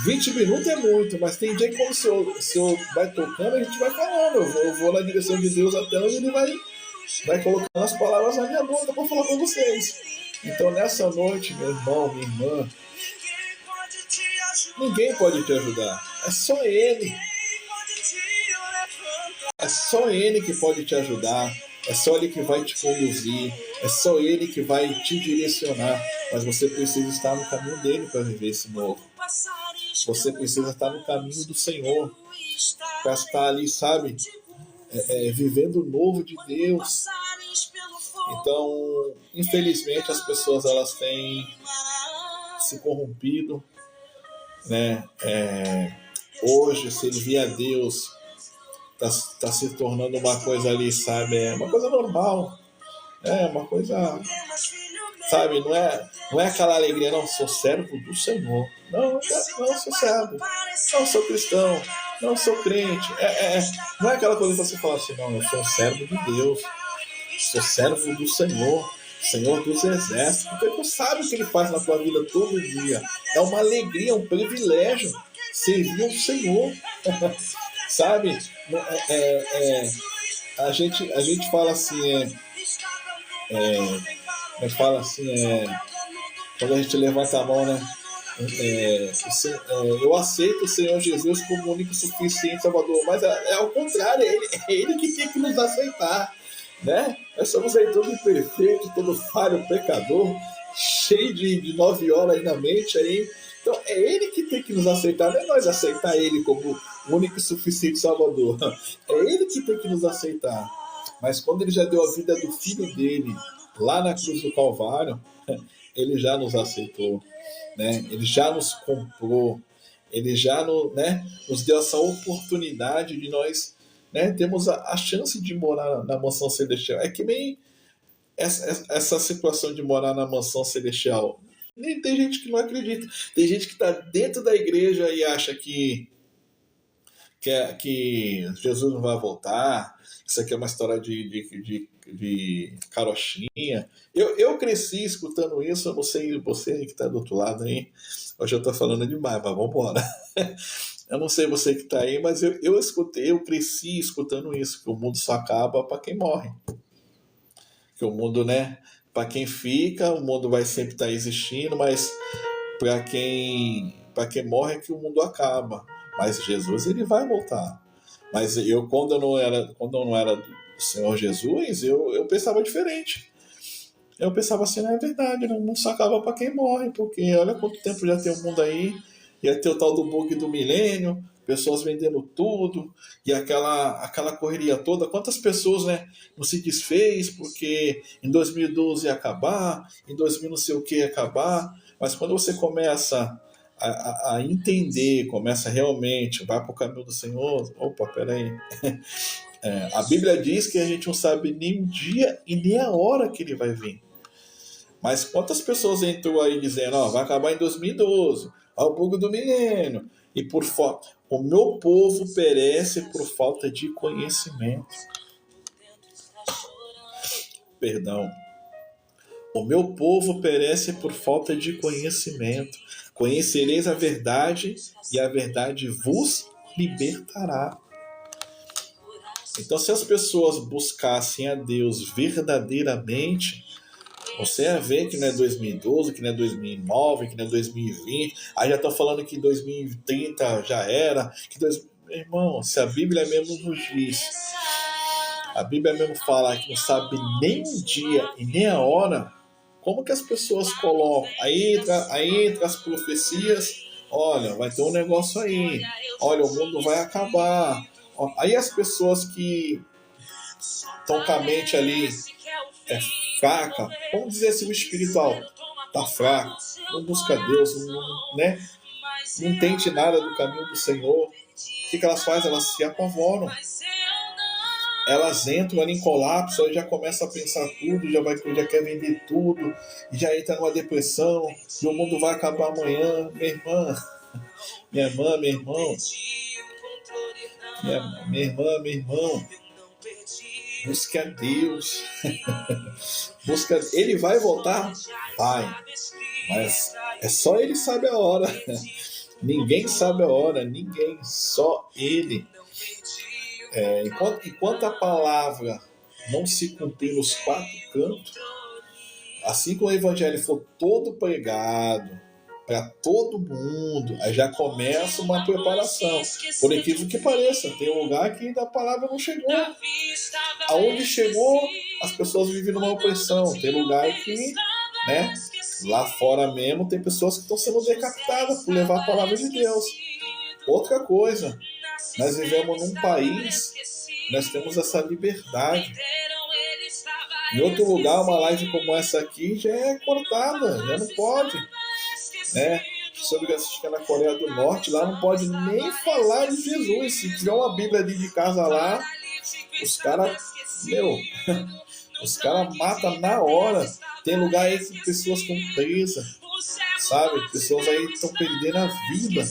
20 minutos é muito, mas tem dia que quando o senhor vai tocando, a gente vai falando. Eu vou na direção de Deus até onde ele vai colocando as palavras na minha boca para falar com vocês. Então nessa noite, meu irmão, minha irmã, ninguém pode te ajudar. É só Ele. É só Ele que pode te ajudar. É só Ele que vai te conduzir. É só Ele que vai te direcionar. Mas você precisa estar no caminho dele para viver esse novo. Você precisa estar no caminho do Senhor para estar ali, sabe? Vivendo o novo de Deus. Então, infelizmente, as pessoas elas têm se corrompido, né? Hoje, servir a Deus tá se tornando uma coisa ali, sabe? É uma coisa normal. É uma coisa, sabe? Não é aquela alegria, não, sou servo do Senhor. Não sou servo. Não sou cristão. Não sou crente. Não é aquela coisa que você fala assim, não, eu sou servo de Deus. Sou servo do Senhor. Senhor dos exércitos. Porque tu sabe o que Ele faz na tua vida todo dia. É uma alegria, um privilégio servir ao Senhor. Sabe? A gente fala assim, quando a gente levanta a mão, né? Eu aceito o Senhor Jesus como único suficiente Salvador, mas é ao contrário, é ele que tem que nos aceitar, né? Nós somos aí todo imperfeito, todo falho, pecador, cheio de 9 horas na mente aí. Então é Ele que tem que nos aceitar, não é nós aceitar Ele como o único e suficiente Salvador. É Ele que tem que nos aceitar. Mas quando Ele já deu a vida do Filho dele lá na cruz do Calvário, Ele já nos aceitou, né? Ele já nos comprou, Ele já nos deu essa oportunidade de nós, né, termos a chance de morar na mansão celestial. É que nem essa situação de morar na mansão celestial. Tem gente que não acredita. Tem gente que está dentro da igreja e acha que Jesus não vai voltar. Isso aqui é uma história de carochinha. Eu cresci escutando isso. Eu não sei você que está do outro lado aí. Hoje eu estou falando demais, mas vamos embora. Eu não sei você que está aí, mas eu cresci escutando isso, que o mundo só acaba para quem morre. Que o mundo, né? Para quem fica, o mundo vai sempre estar existindo, mas para quem morre é que o mundo acaba. Mas Jesus, ele vai voltar. Mas quando eu não era do Senhor Jesus, eu pensava diferente. Eu pensava assim, não é verdade, o mundo só acaba para quem morre, porque olha quanto tempo já tem o mundo aí, ia ter o tal do bug do milênio, pessoas vendendo tudo, e aquela correria toda. Quantas pessoas, né, não se desfez porque em 2012 ia acabar, em 2000 não sei o que ia acabar. Mas quando você começa a entender, começa realmente, vai para o caminho do Senhor, opa, peraí. A Bíblia diz que a gente não sabe nem o dia e nem a hora que ele vai vir. Mas quantas pessoas entrou aí dizendo, vai acabar em 2012, o bug do milênio, e o meu povo perece por falta de conhecimento. Perdão. O meu povo perece por falta de conhecimento. Conhecereis a verdade e a verdade vos libertará. Então, se as pessoas buscassem a Deus verdadeiramente, você ia ver que não é 2012, que não é 2009, que não é 2020. Aí já estão falando que 2030 já era. Meu irmão, se a Bíblia mesmo nos diz, a Bíblia mesmo fala que não sabe nem o dia e nem a hora, como que as pessoas colocam? Aí entra as profecias, olha, vai ter um negócio aí, olha, o mundo vai acabar. Aí as pessoas que estão com a mente ali fraca, vamos dizer assim, o espiritual tá fraco, não busca Deus, não entende nada do caminho do Senhor. O que elas fazem? Elas se apavoram. Elas entram ali em colapso, aí já começam a pensar tudo, já quer vender tudo, já entra numa depressão, e o mundo vai acabar amanhã. Minha irmã, meu irmão, meu irmão, busque a Deus. Ele vai voltar? Vai. Mas é só Ele sabe a hora. Ninguém sabe a hora, ninguém, só Ele. Enquanto a palavra não se cumprir nos 4 cantos, assim que o evangelho for todo pregado para todo mundo, aí já começa uma preparação. Por incrível que pareça, tem um lugar que ainda a palavra não chegou. Aonde chegou, as pessoas vivem numa opressão. Tem lugar que, né, lá fora mesmo, tem pessoas que estão sendo decapitadas por levar a palavra de Deus. Outra coisa, nós vivemos num país, nós temos essa liberdade. Em outro lugar, uma live como essa aqui já é cortada, já não pode, né? Sobre assistir na Coreia do Norte, lá não pode nem falar de Jesus. Se tiver uma Bíblia ali de casa lá, os caras, os caras matam na hora. Tem lugar aí que pessoas estão presas, sabe? Pessoas aí estão perdendo a vida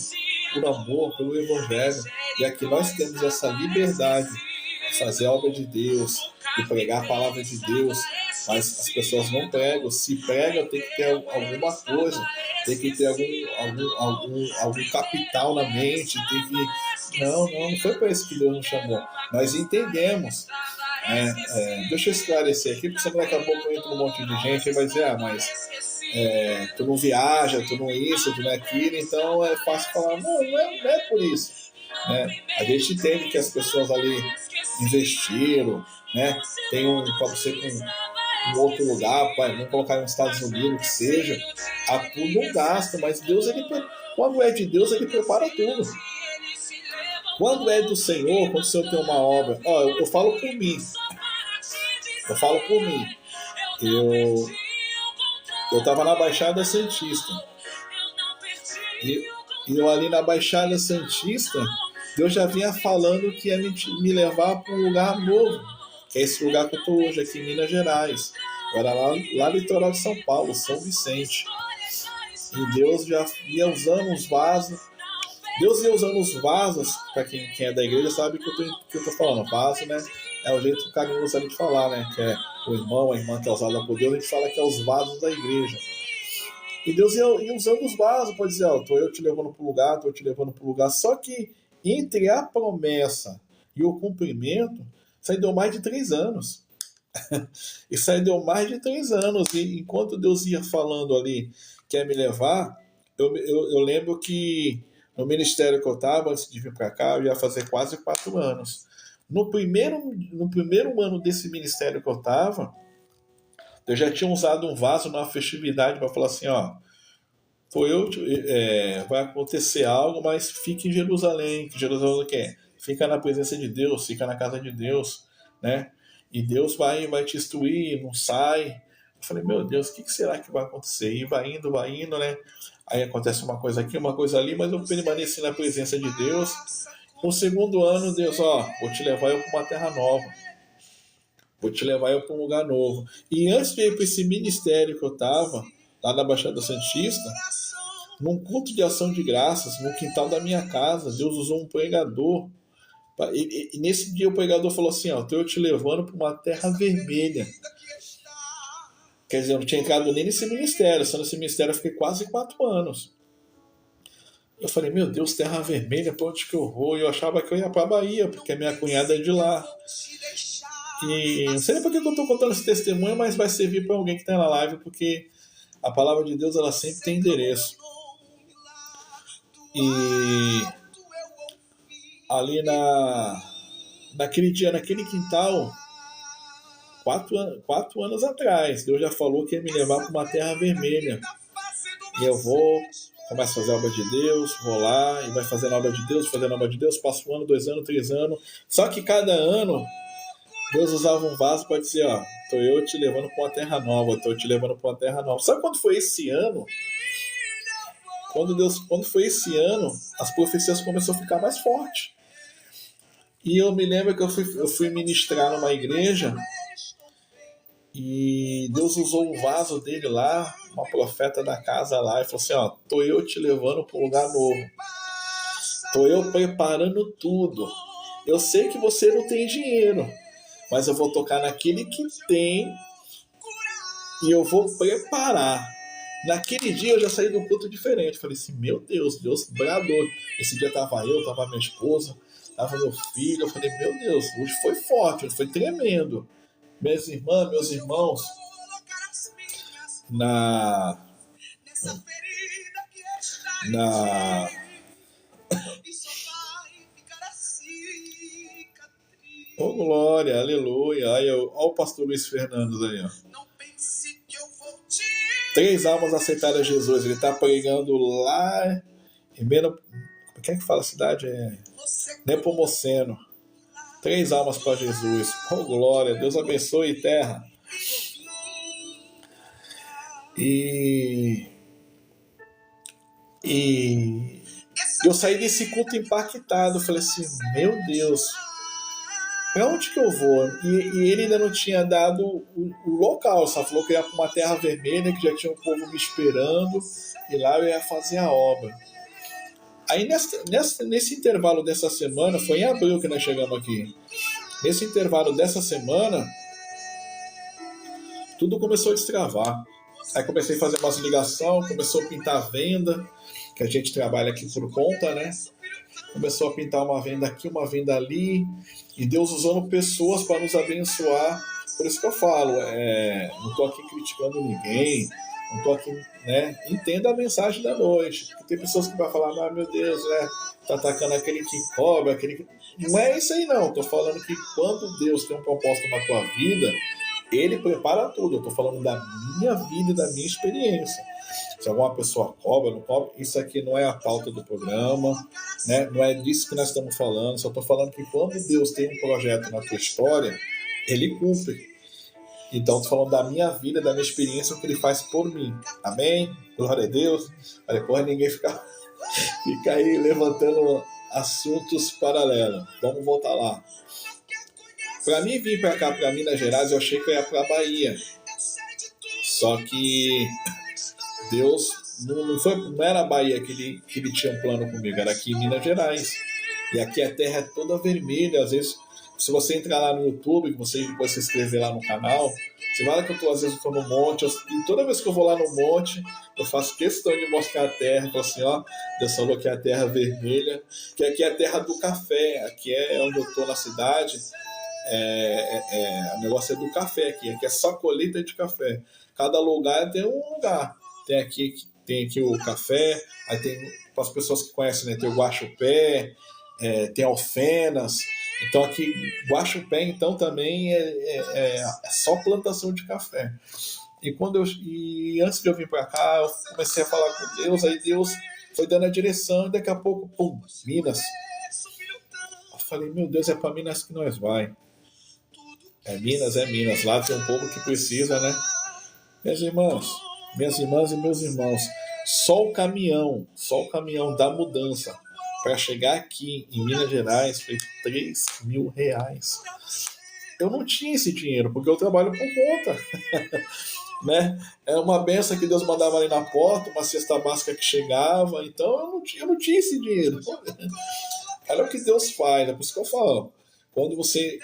por amor, pelo Evangelho. E aqui nós temos essa liberdade de fazer a obra de Deus, de pregar a palavra de Deus, mas as pessoas não pregam. Se prega, tem que ter alguma coisa, tem que ter algum capital na mente, tem que... Não foi para isso que Deus nos chamou. Nós entendemos. Deixa eu esclarecer aqui, porque senão daqui a pouco entra um monte de gente e vai dizer, mas tu não viaja, tu não isso, tu não é aquilo, então é fácil falar, não é por isso. Né? A gente entende que as pessoas ali investiram, né? Tem para você com um outro lugar, vamos colocar nos Estados Unidos, que seja, há tudo um gasto, mas Deus, quando é de Deus, Ele prepara tudo. Quando é do Senhor, quando o Senhor tem uma obra, eu falo por mim. Eu estava na Baixada Santista. E eu ali na Baixada Santista, Deus já vinha falando que ia me levar para um lugar novo, que é esse lugar que eu estou hoje, aqui em Minas Gerais. Eu era lá no litoral de São Paulo, São Vicente. E Deus já ia usando os vasos. Deus ia usando os vasos, para quem é da igreja sabe que eu tô falando. Vaso, né? É o jeito carinhoso de falar, né? Que é o irmão, a irmã que é usada por Deus, a gente fala que é os vasos da igreja. E Deus ia usando os vasos para dizer, tô eu te levando para o lugar, Só que entre a promessa e o cumprimento, isso aí deu mais de 3 anos. Isso aí deu mais de 3 anos. E enquanto Deus ia falando ali, quer me levar, eu lembro que no ministério que eu estava, antes de vir para cá, eu ia fazer quase 4 anos. No primeiro ano desse ministério que eu estava, eu já tinha usado um vaso numa festividade para falar assim, vai acontecer algo, mas fique em Jerusalém, que Jerusalém quer. Fica na presença de Deus, fica na casa de Deus, né? E Deus vai te instruir, não sai. Eu falei, meu Deus, o que será que vai acontecer? E vai indo, né? Aí acontece uma coisa aqui, uma coisa ali, mas eu permaneci na presença de Deus. No segundo ano, Deus, vou te levar eu para uma terra nova. Vou te levar eu para um lugar novo. E antes de ir para esse ministério que eu estava, lá na Baixada Santista, num culto de ação de graças, no quintal da minha casa, Deus usou um pregador. E nesse dia o pregador falou assim, estou eu te levando para uma terra vermelha. Quer dizer, eu não tinha entrado nem nesse ministério. Só nesse ministério eu fiquei quase 4 anos. Eu falei, meu Deus, terra vermelha, para onde que eu vou? E eu achava que eu ia para a Bahia, porque a minha cunhada é de lá. E não sei nem por que eu estou contando esse testemunho, mas vai servir para alguém que está na live, porque a palavra de Deus, ela sempre tem endereço. E ali naquele dia, naquele quintal, 4 anos atrás, Deus já falou que ia me levar para uma terra vermelha. E eu começo a fazer a obra de Deus, vou lá e vai fazendo a obra de Deus, passo 1 ano, 2 anos, 3 anos. Só que cada ano, Deus usava um vaso para dizer, tô eu te levando para uma terra nova, Sabe quando foi esse ano? Quando foi esse ano, as profecias começaram a ficar mais fortes. E eu me lembro que eu fui ministrar numa igreja e Deus usou o vaso dele lá, uma profeta da casa lá, e falou assim, tô eu te levando para um lugar novo. Tô eu preparando tudo. Eu sei que você não tem dinheiro, mas eu vou tocar naquele que tem e eu vou preparar. Naquele dia eu já saí do culto diferente. Falei assim, meu Deus, Deus bradou. Esse dia tava eu, tava minha esposa, tava meu filho. Eu falei, meu Deus, hoje foi forte, hoje foi tremendo. Minhas irmãs, meus irmãos, na oh, glória, aleluia. Aí, olha o pastor Luiz Fernandes aí, ó. 3 almas aceitaram a Jesus. Ele está pregando lá em Como é que fala a cidade? Nepomuceno. 3 almas para Jesus. Oh, glória. Deus abençoe, terra. E eu saí desse culto impactado. Falei assim, meu Deus, para onde que eu vou? E ele ainda não tinha dado o local, só falou que ia para uma terra vermelha, que já tinha um povo me esperando, e lá eu ia fazer a obra. Aí nesse intervalo dessa semana, foi em abril que nós chegamos aqui, nesse intervalo dessa semana, tudo começou a destravar. Aí comecei a fazer umas ligações, começou a pintar a venda, que a gente trabalha aqui por conta, né? Começou a pintar uma venda aqui, uma venda ali, e Deus usando pessoas para nos abençoar. Por isso que eu falo, não estou aqui criticando ninguém, não estou aqui, né? Entenda a mensagem da noite. Porque tem pessoas que vão falar, meu Deus, tá atacando aquele que cobra, aquele que... Não é isso aí não, estou falando que quando Deus tem um propósito na tua vida, Ele prepara tudo. Eu estou falando da minha vida e da minha experiência. Se alguma pessoa cobra, não cobra, isso aqui não é a pauta do programa, né? Não é disso que nós estamos falando. Só estou falando que quando Deus tem um projeto na tua história, Ele cumpre. Então, estou falando da minha vida, da minha experiência, o que Ele faz por mim. Amém? Glória a Deus. Para depois ninguém ficar aí levantando assuntos paralelos. Vamos voltar lá. Para mim vir para cá, para Minas Gerais, eu achei que eu ia para Bahia. Só que Deus não era a Bahia que ele tinha um plano comigo, era aqui em Minas Gerais. E aqui a terra é toda vermelha. Às vezes, se você entrar lá no YouTube, que depois se inscrever lá no canal, você vai lá que às vezes eu estou no monte, e toda vez que eu vou lá no monte, eu faço questão de mostrar a terra, falo assim, ó, Deus falou que é a terra vermelha, que aqui é a terra do café, aqui é onde eu estou na cidade, o negócio é do café aqui é só colheita de café. Cada lugar tem um lugar. Tem aqui o café, aí tem, para as pessoas que conhecem, né, tem o guaxupé, tem alfenas. Então aqui, guaxupé, então também é só plantação de café. E antes de eu vir para cá, eu comecei a falar com Deus, aí Deus foi dando a direção, e daqui a pouco, pum, Minas. Eu falei, meu Deus, é para Minas que nós vai. É Minas. Lá tem um povo que precisa, né? Minhas irmãs e meus irmãos, só o caminhão da mudança para chegar aqui em Minas Gerais foi R$3.000. Eu não tinha esse dinheiro, porque eu trabalho por conta. Né? É uma benção que Deus mandava ali na porta, uma cesta básica que chegava, então eu não tinha esse dinheiro. Olha o que Deus faz, é por isso que eu falo. Quando você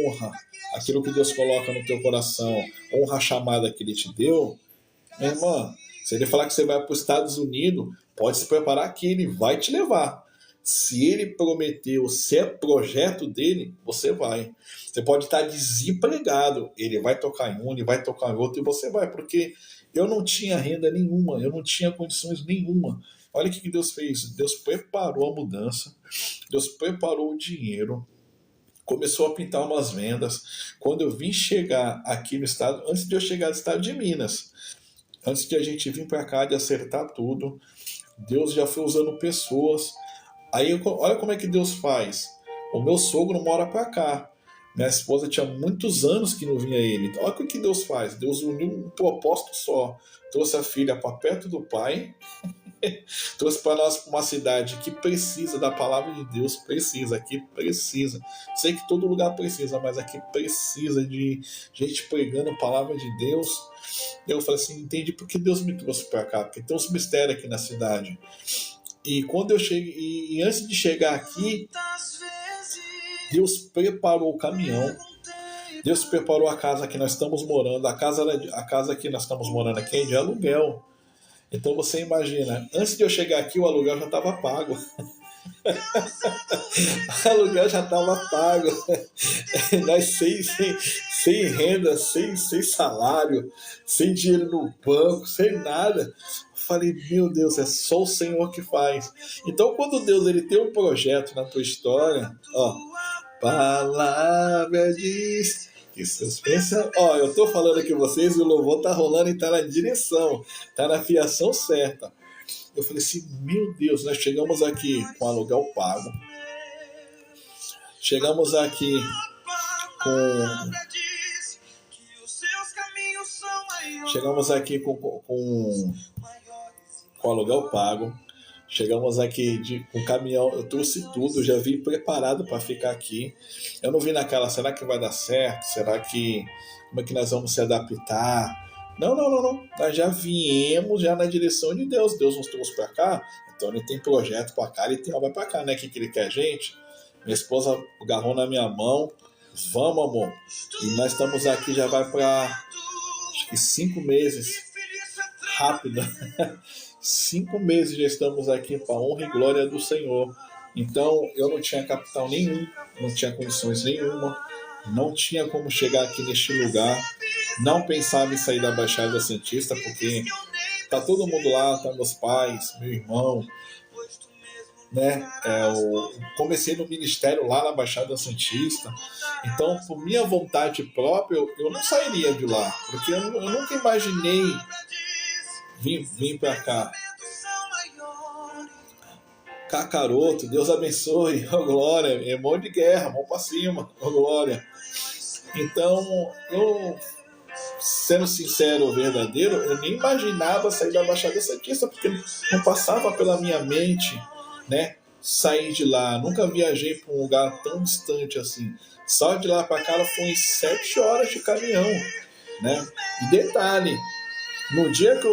honra aquilo que Deus coloca no teu coração, honra a chamada que Ele te deu, minha irmã, se Ele falar que você vai para os Estados Unidos, pode se preparar que Ele vai te levar. Se Ele prometeu, se é projeto dele, você vai. Você pode estar desempregado, Ele vai tocar em um, Ele vai tocar em outro, e você vai, porque eu não tinha renda nenhuma, eu não tinha condições nenhuma. Olha o que Deus fez. Deus preparou a mudança, Deus preparou o dinheiro, começou a pintar umas vendas. Quando eu vim chegar aqui no estado, antes de eu chegar no estado de Minas, antes de a gente vir para cá, de acertar tudo, Deus já foi usando pessoas. Aí, olha como é que Deus faz. O meu sogro mora para cá. Minha esposa tinha muitos anos que não vinha ele. Então, olha o que Deus faz. Deus uniu um propósito só. Trouxe a filha para perto do pai. Trouxe para nós uma cidade que precisa da palavra de Deus. Aqui precisa. Sei que todo lugar precisa, mas aqui precisa de gente pregando a palavra de Deus. Eu falei assim, entendi porque Deus me trouxe para cá. Porque tem uns mistérios aqui na cidade. E quando eu cheguei, e antes de chegar aqui, Deus preparou o caminhão, Deus preparou a casa que nós estamos morando. A casa que nós estamos morando aqui é de aluguel. Então você imagina, antes de eu chegar aqui o aluguel já estava pago. O aluguel já estava pago. Nós sem renda, sem salário, sem dinheiro no banco, sem nada. Falei, meu Deus, é só o Senhor que faz. Então, quando Deus ele tem um projeto na tua história, ó, palavra diz que seus pensamentos... Ó, eu tô falando aqui com vocês e o louvor tá rolando e tá na direção, tá na fiação certa. Eu falei assim, meu Deus, nós chegamos aqui com aluguel pago. Chegamos aqui com... Chegamos aqui com aluguel pago. Chegamos aqui com caminhão. Eu trouxe tudo, já vim preparado para ficar aqui. Eu não vim naquela, será que vai dar certo? Será que... Como é que nós vamos se adaptar? Não. Nós já viemos já na direção de Deus. Deus nos trouxe para cá, então ele tem projeto para cá, ele tem obra para cá, né? O que ele quer, gente? Minha esposa agarrou na minha mão. Vamos, amor. E nós estamos aqui, já vai para acho que 5 meses. Rápido. 5 meses já estamos aqui para honra e glória do Senhor. Então eu não tinha capital nenhum, não tinha condições nenhuma, não tinha como chegar aqui neste lugar. Não pensava em sair da Baixada Santista, porque tá todo mundo lá, tá meus pais, meu irmão, né? Eu comecei no ministério lá na Baixada Santista, então por minha vontade própria eu não sairia de lá, porque eu nunca imaginei vir para cá. Cacaroto, Deus abençoe, oh glória, é mão de guerra, mão para cima, oh glória. Então, eu, sendo sincero, verdadeiro, eu nem imaginava sair da Baixada Santista, porque não passava pela minha mente, né, sair de lá. Nunca viajei para um lugar tão distante assim. Só de lá para cá foi 7 horas de caminhão, né? E detalhe, no dia que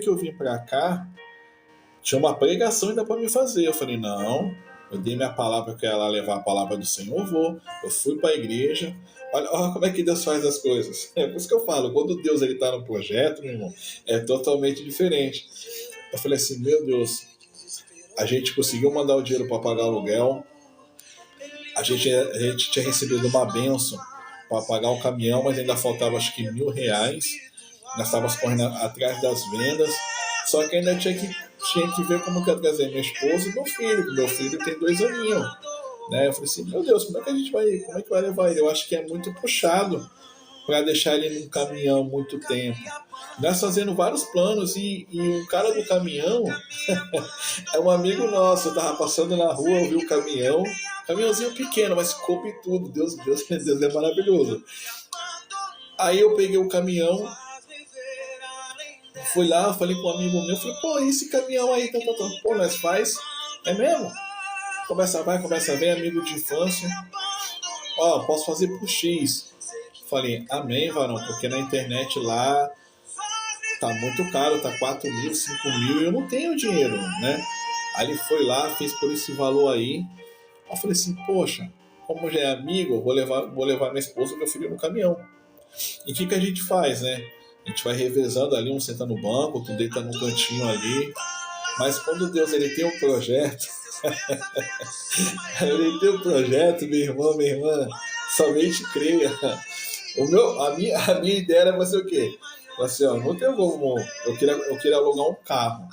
eu vim para cá, tinha uma pregação ainda para me fazer. Eu falei, não, eu dei minha palavra que ela levar a palavra do Senhor, eu fui para a igreja. Olha como é que Deus faz as coisas. É por isso que eu falo, quando Deus está no projeto, meu irmão, é totalmente diferente. Eu falei assim, meu Deus, a gente conseguiu mandar o dinheiro para pagar o aluguel, a gente tinha recebido uma bênção para pagar o caminhão, mas ainda faltava acho que R$1.000. Nós estávamos correndo atrás das vendas, só que ainda tinha que ver como que ia trazer minha esposa e meu filho. Meu filho tem 2 aninhos, né? Eu falei assim, meu Deus, como é que vai levar ele? Eu acho que é muito puxado para deixar ele num caminhão muito tempo. Nós fazendo vários planos e o cara do caminhão é um amigo nosso. Eu tava passando na rua, eu vi o caminhãozinho pequeno, mas coube tudo. Deus é maravilhoso. Aí eu peguei o caminhão, fui lá, falei com um amigo meu, falei, pô, esse caminhão aí, pô, nós faz, é mesmo? Conversa vai, conversa vem, amigo de infância, ó, posso fazer por X. Falei, amém, varão, porque na internet lá tá muito caro, tá 4 mil, 5 mil, e eu não tenho dinheiro, né? Aí ele foi lá, fez por esse valor aí. Eu falei assim, poxa, como já é amigo, eu vou levar minha esposa e meu filho no caminhão. E o que a gente faz, né? A gente vai revezando ali, um senta no banco, outro deita num cantinho ali. Mas quando Deus ele tem um projeto, ele tem um projeto, meu irmão, minha irmã, somente creia. A minha ideia era fazer o quê? Assim, ó, não tem como. Eu queria alugar um carro.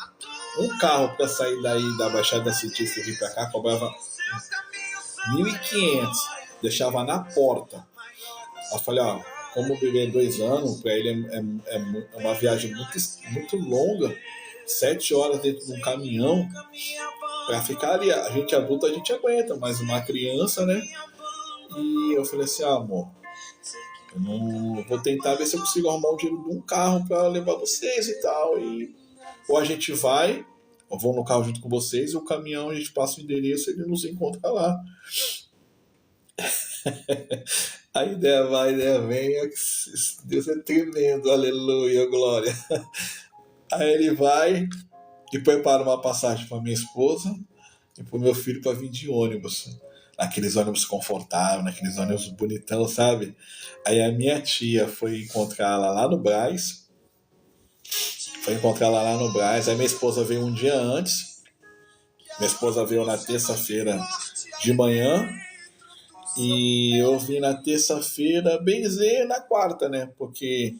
Um carro para sair daí da Baixada Santista e vir para cá cobrava 1.500. Deixava na porta. Eu falei, ó, como o bebê é 2 anos, para ele é uma viagem muito, muito longa, 7 horas dentro de um caminhão, para ficar ali. A gente adulto a gente aguenta, mas uma criança, né? E eu falei assim, amor, eu não vou tentar ver se eu consigo arrumar um dinheiro de um carro para levar vocês e tal. Ou a gente vai, eu vou no carro junto com vocês, e o caminhão a gente passa o endereço e ele nos encontra lá. A ideia vai, a ideia vem, Deus é tremendo, aleluia, glória. Aí ele vai e prepara uma passagem para minha esposa e para o meu filho para vir de ônibus. Naqueles ônibus confortáveis, naqueles ônibus bonitão, sabe? Aí a minha tia foi encontrar ela lá no Brás, Foi encontrar ela lá no Brás. Aí minha esposa veio um dia antes. Minha esposa veio na terça-feira de manhã. E eu vim na terça-feira, bem dizer, na quarta, né? Porque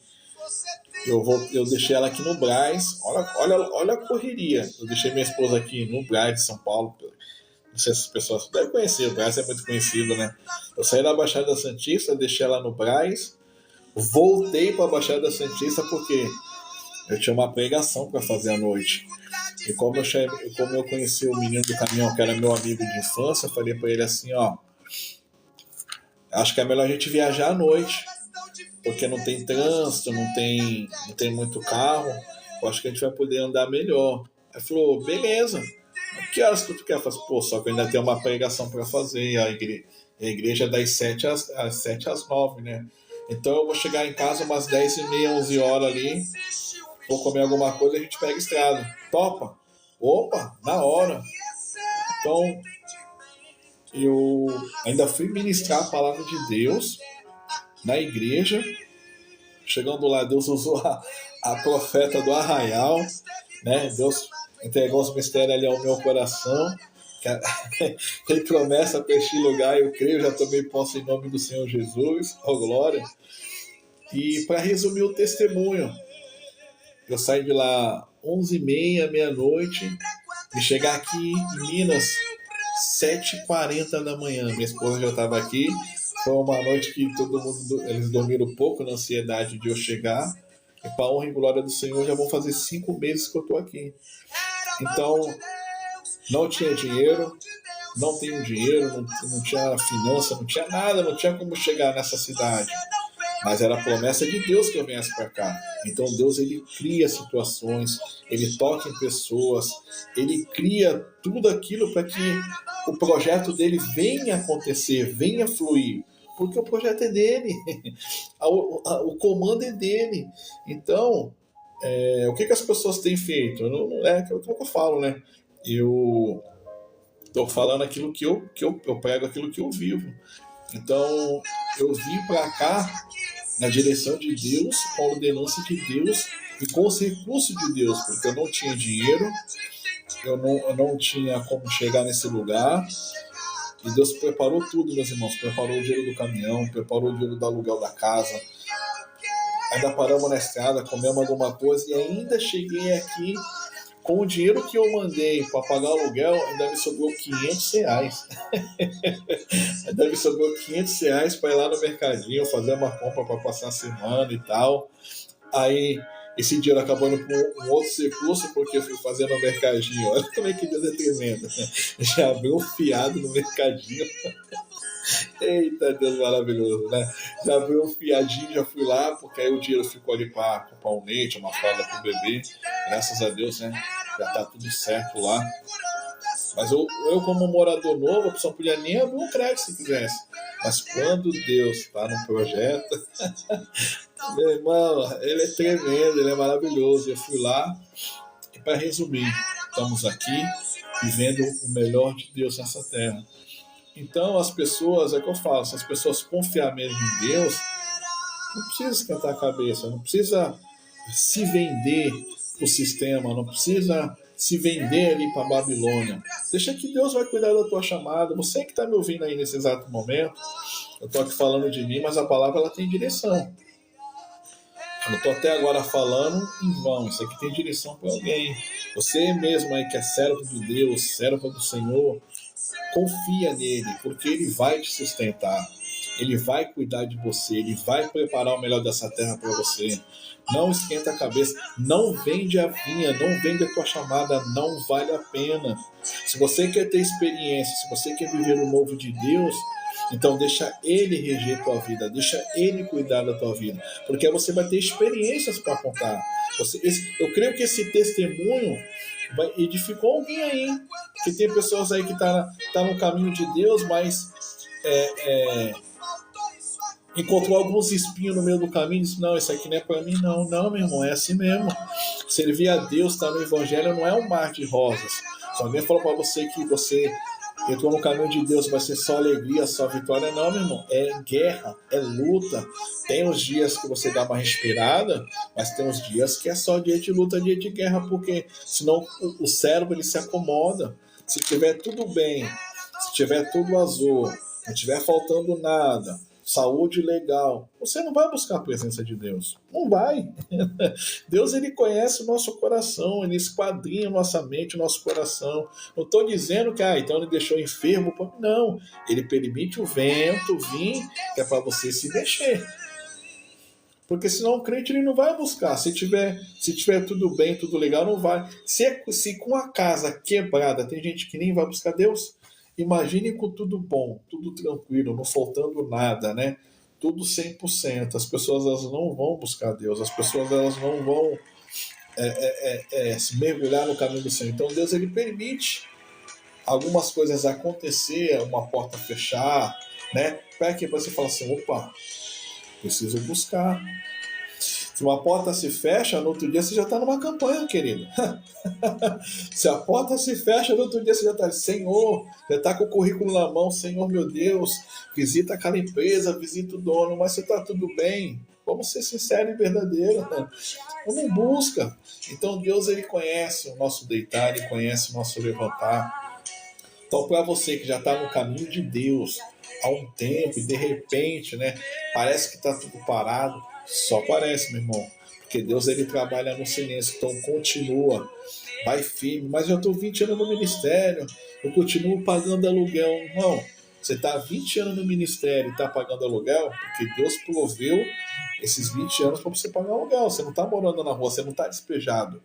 eu deixei ela aqui no Brás. Olha a correria. Eu deixei minha esposa aqui no Brás de São Paulo. Não sei se as pessoas devem conhecer, o Brás é muito conhecido, né? Eu saí da Baixada Santista, deixei ela no Brás, voltei para a Baixada Santista porque eu tinha uma pregação para fazer à noite. E como eu conheci o menino do caminhão, que era meu amigo de infância, eu falei para ele assim, ó, acho que é melhor a gente viajar à noite, porque não tem trânsito, não tem muito carro, eu acho que a gente vai poder andar melhor. Aí falou, beleza. Que horas que tu quer fazer? Pô, só que eu ainda tenho uma pregação para fazer. A igreja é das 7 às 9, né? Então eu vou chegar em casa umas 10h30, 11 horas ali. Vou comer alguma coisa e a gente pega a estrada. Topa? Opa, na hora. Então eu ainda fui ministrar a palavra de Deus na igreja. Chegando lá, Deus usou a profeta do Arraial, né? Deus entregou os mistérios ali ao meu coração. Ele promessa para este lugar, eu creio, já tomei posse em nome do Senhor Jesus, oh glória. E para resumir o testemunho, eu saí de lá 11h30, meia-noite, e chegar aqui em Minas 7h40 da manhã. Minha esposa já estava aqui. Foi uma noite que todo mundo, eles dormiram pouco na ansiedade de eu chegar. E para a honra e glória do Senhor, já vão fazer 5 meses que eu estou aqui. Então, não tinha dinheiro, não tenho dinheiro, não tinha finança, não tinha nada, não tinha como chegar nessa cidade. Mas era a promessa de Deus que eu viesse para cá. Então Deus, ele cria situações, ele toca em pessoas, ele cria tudo aquilo para que o projeto dele venha acontecer, venha fluir. Porque o projeto é dele, o comando é dele. Então, o que as pessoas têm feito? Não é aquilo que eu falo, né? Eu estou falando aquilo que eu prego, aquilo que eu vivo. Então, eu vim para cá na direção de Deus, com a ordenança de Deus e com os recursos de Deus, porque eu não tinha dinheiro, eu não tinha como chegar nesse lugar. E Deus preparou tudo, meus irmãos. Preparou o dinheiro do caminhão, preparou o dinheiro do aluguel da casa. Ainda paramos na estrada, comemos alguma coisa e ainda cheguei aqui com o dinheiro que eu mandei para pagar o aluguel, ainda me sobrou R$500. Ainda me sobrou R$500 para ir lá no mercadinho, fazer uma compra para passar a semana e tal. Aí esse dinheiro acabou indo para um outro recurso, porque eu fui fazendo o mercadinho. Olha como é que Deus é tremendo. Já abriu um fiado no mercadinho. Eita, Deus maravilhoso, né? Já abriu um fiadinho, já fui lá, porque aí o dinheiro ficou ali para comprar um leite, uma fralda pro bebê. Graças a Deus, né? Já tá tudo certo lá. Mas eu como morador novo, eu só podia nem abrir um crédito se quisesse. Mas quando Deus está no projeto, meu irmão, ele é tremendo, ele é maravilhoso. Eu fui lá e, para resumir, estamos aqui vivendo o melhor de Deus nessa terra. Então, as pessoas, é o que eu falo, se as pessoas confiarem mesmo em Deus, não precisa esquentar a cabeça, não precisa se vender para o sistema, não precisa se vender ali para a Babilônia. Deixa que Deus vai cuidar da tua chamada. Você que está me ouvindo aí nesse exato momento, eu estou aqui falando de mim, mas a palavra ela tem direção. Eu não estou até agora falando em vão, isso aqui tem direção para alguém. Você mesmo aí que é servo de Deus, servo do Senhor, confia nele, porque ele vai te sustentar. Ele vai cuidar de você, ele vai preparar o melhor dessa terra para você. Não esquenta a cabeça, não vende a vinha, não vende a tua chamada, não vale a pena. Se você quer ter experiência, se você quer viver o novo de Deus, então deixa ele reger a tua vida, deixa ele cuidar da tua vida, porque você vai ter experiências para contar. Eu creio que esse testemunho edificou alguém aí, que tem pessoas aí que tá no caminho de Deus, mas encontrou alguns espinhos no meio do caminho e disse, não, isso aqui não é para mim, não, meu irmão, é assim mesmo. Servir a Deus, estar no Evangelho, não é um mar de rosas. Se alguém falou para você que você Entrou no caminho de Deus, vai ser só alegria, só vitória. Não, meu irmão. É guerra, é luta. Tem os dias que você dá uma respirada, mas tem os dias que é só dia de luta, dia de guerra, porque senão o cérebro ele se acomoda. Se tiver tudo bem, se tiver tudo azul, não tiver faltando nada, saúde legal, você não vai buscar a presença de Deus. Não vai. Deus, ele conhece o nosso coração, ele esquadrinha nossa mente, o nosso coração. Não estou dizendo que, então ele deixou enfermo. Não, ele permite o vento vir, que é para você se mexer. Porque senão o crente ele não vai buscar. Se tiver tudo bem, tudo legal, não vai. Se com a casa quebrada tem gente que nem vai buscar Deus, imagine com tudo bom, tudo tranquilo, não faltando nada, né? Tudo 100%. As pessoas elas não vão buscar Deus. As pessoas elas não vão se mergulhar no caminho do Senhor. Então Deus ele permite algumas coisas acontecer, uma porta fechar, né? Para que você fala assim, opa, preciso buscar. Se uma porta se fecha, no outro dia você já está numa campanha, querido. Se a porta se fecha, no outro dia você já está, Senhor, já está com o currículo na mão, Senhor meu Deus, visita aquela empresa, visita o dono, mas você está tudo bem. Vamos ser sinceros e verdadeiros. Né? Não busca. Então Deus ele conhece o nosso deitar, ele conhece o nosso levantar. Então para você que já está no caminho de Deus há um tempo e de repente, né, parece que está tudo parado, só parece, meu irmão, porque Deus ele trabalha no silêncio, então continua, vai firme, mas eu estou 20 anos no ministério, eu continuo pagando aluguel. Não, você está 20 anos no ministério e está pagando aluguel, porque Deus proveu esses 20 anos para você pagar aluguel, você não está morando na rua, você não está despejado.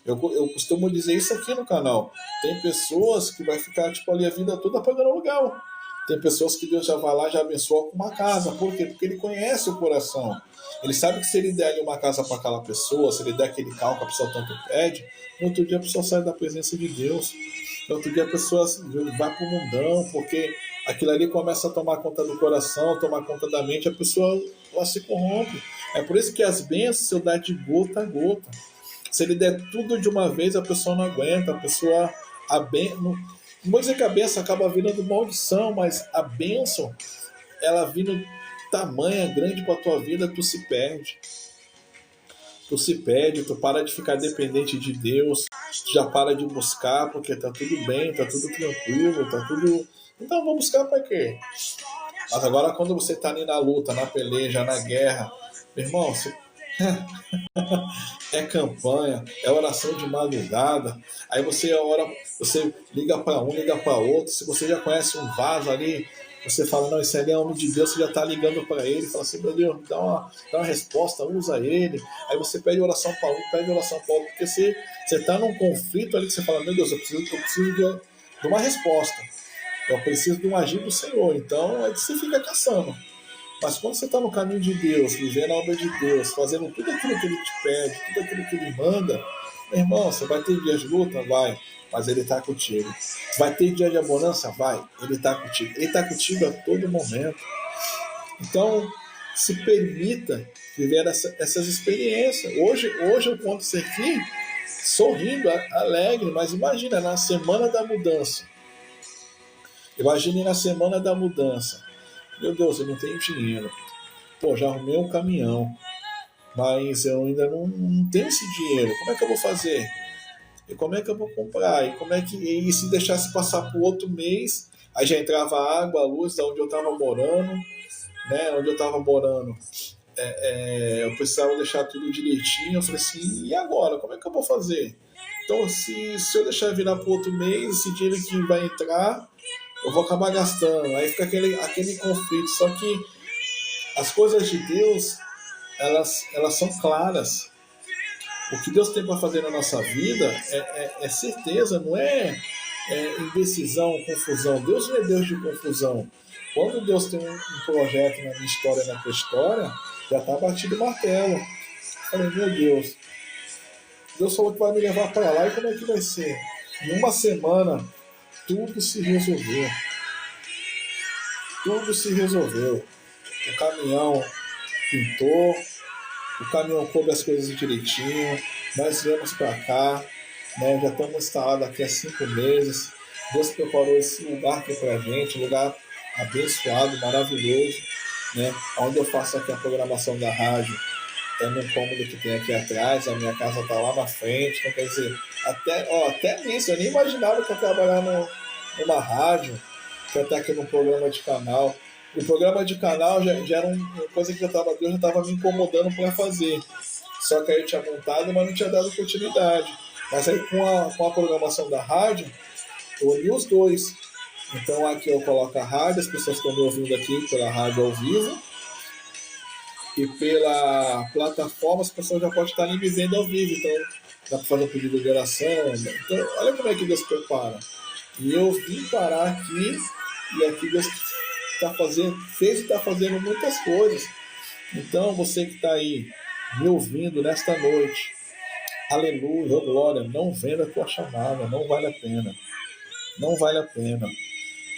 Eu costumo dizer isso aqui no canal, tem pessoas que vai ficar tipo ali a vida toda pagando aluguel. Tem pessoas que Deus já vai lá, já abençoa com uma casa. Por quê? Porque ele conhece o coração. Ele sabe que se ele der ali uma casa para aquela pessoa, se ele der aquele carro que a pessoa tanto pede, no outro dia a pessoa sai da presença de Deus. No outro dia a pessoa vai para o mundão, porque aquilo ali começa a tomar conta do coração, tomar conta da mente, a pessoa ela se corrompe. É por isso que as bênçãos eu dar de gota a gota. Se ele der tudo de uma vez, a pessoa não aguenta, a pessoa... Não vou dizer que a bênção acaba virando maldição, mas a bênção, ela vindo tamanha, grande para a tua vida, tu se perde. Tu se perde, tu para de ficar dependente de Deus, tu já para de buscar, porque tá tudo bem, tá tudo tranquilo, tá tudo... Então vou buscar para quê? Mas agora quando você tá ali na luta, na peleja, na guerra, meu irmão, você... é campanha, é oração de madrugada, aí você ora, você liga para um, liga para outro, se você já conhece um vaso ali, você fala, não, esse ali é homem de Deus, você já está ligando para ele, fala assim, meu Deus, dá uma resposta, usa ele, aí você pede oração para um, pede oração para outro, porque você está num conflito ali que você fala, meu Deus, eu preciso de uma resposta, eu preciso de um agir do Senhor, então aí você fica caçando. Mas quando você está no caminho de Deus, vivendo a obra de Deus, fazendo tudo aquilo que Ele te pede, tudo aquilo que Ele manda, meu irmão, você vai ter dias de luta? Vai, mas Ele está contigo. Vai ter dia de abundância? Vai, Ele está contigo. Ele está contigo a todo momento. Então, se permita viver essas experiências. Hoje eu conto isso aqui sorrindo, alegre, mas imagina, na semana da mudança. Imagine na semana da mudança. Meu Deus, eu não tenho dinheiro. Pô, já arrumei um caminhão, mas eu ainda não tenho esse dinheiro. Como é que eu vou fazer? E como é que eu vou comprar? E se deixasse passar por outro mês, aí já entrava a água, a luz, da onde eu estava morando, né? Onde eu estava morando. Eu precisava deixar tudo direitinho. Eu falei assim, e agora? Como é que eu vou fazer? Então, se eu deixar virar para outro mês, esse dinheiro que vai entrar, eu vou acabar gastando. Aí fica aquele conflito. Só que as coisas de Deus, elas são claras. O que Deus tem para fazer na nossa vida é certeza, não é indecisão, confusão. Deus não é Deus de confusão. Quando Deus tem um projeto na minha história, na tua história, já está batido o martelo. Eu falei, meu Deus, Deus falou que vai me levar para lá, e como é que vai ser? Em uma semana, tudo se resolveu. Tudo se resolveu. O caminhão pintou, o caminhão coube as coisas direitinho, nós viemos para cá, né, já estamos instalados aqui há 5 meses, Deus preparou esse lugar aqui pra gente, um lugar abençoado, maravilhoso, né? Onde eu faço aqui a programação da rádio é num cômodo que tem aqui atrás, a minha casa tá lá na frente, então quer dizer, até nisso, eu nem imaginava que eu ia trabalhar numa rádio, que eu ia estar aqui num programa de canal. O programa de canal já era uma coisa que Deus já estava me incomodando para fazer. Só que aí eu tinha montado, mas não tinha dado continuidade. Mas aí com a programação da rádio, eu uni os dois. Então aqui eu coloco a rádio, as pessoas estão me ouvindo aqui pela rádio ao vivo, e pela plataforma as pessoas já podem estar me vendo ao vivo. Então dá para fazer um pedido de oração. Então olha como é que Deus prepara. E eu vim parar aqui, e aqui Deus fez e está fazendo muitas coisas. Então você que está aí me ouvindo nesta noite, aleluia, oh glória, não venda a tua chamada, não vale a pena. Não vale a pena,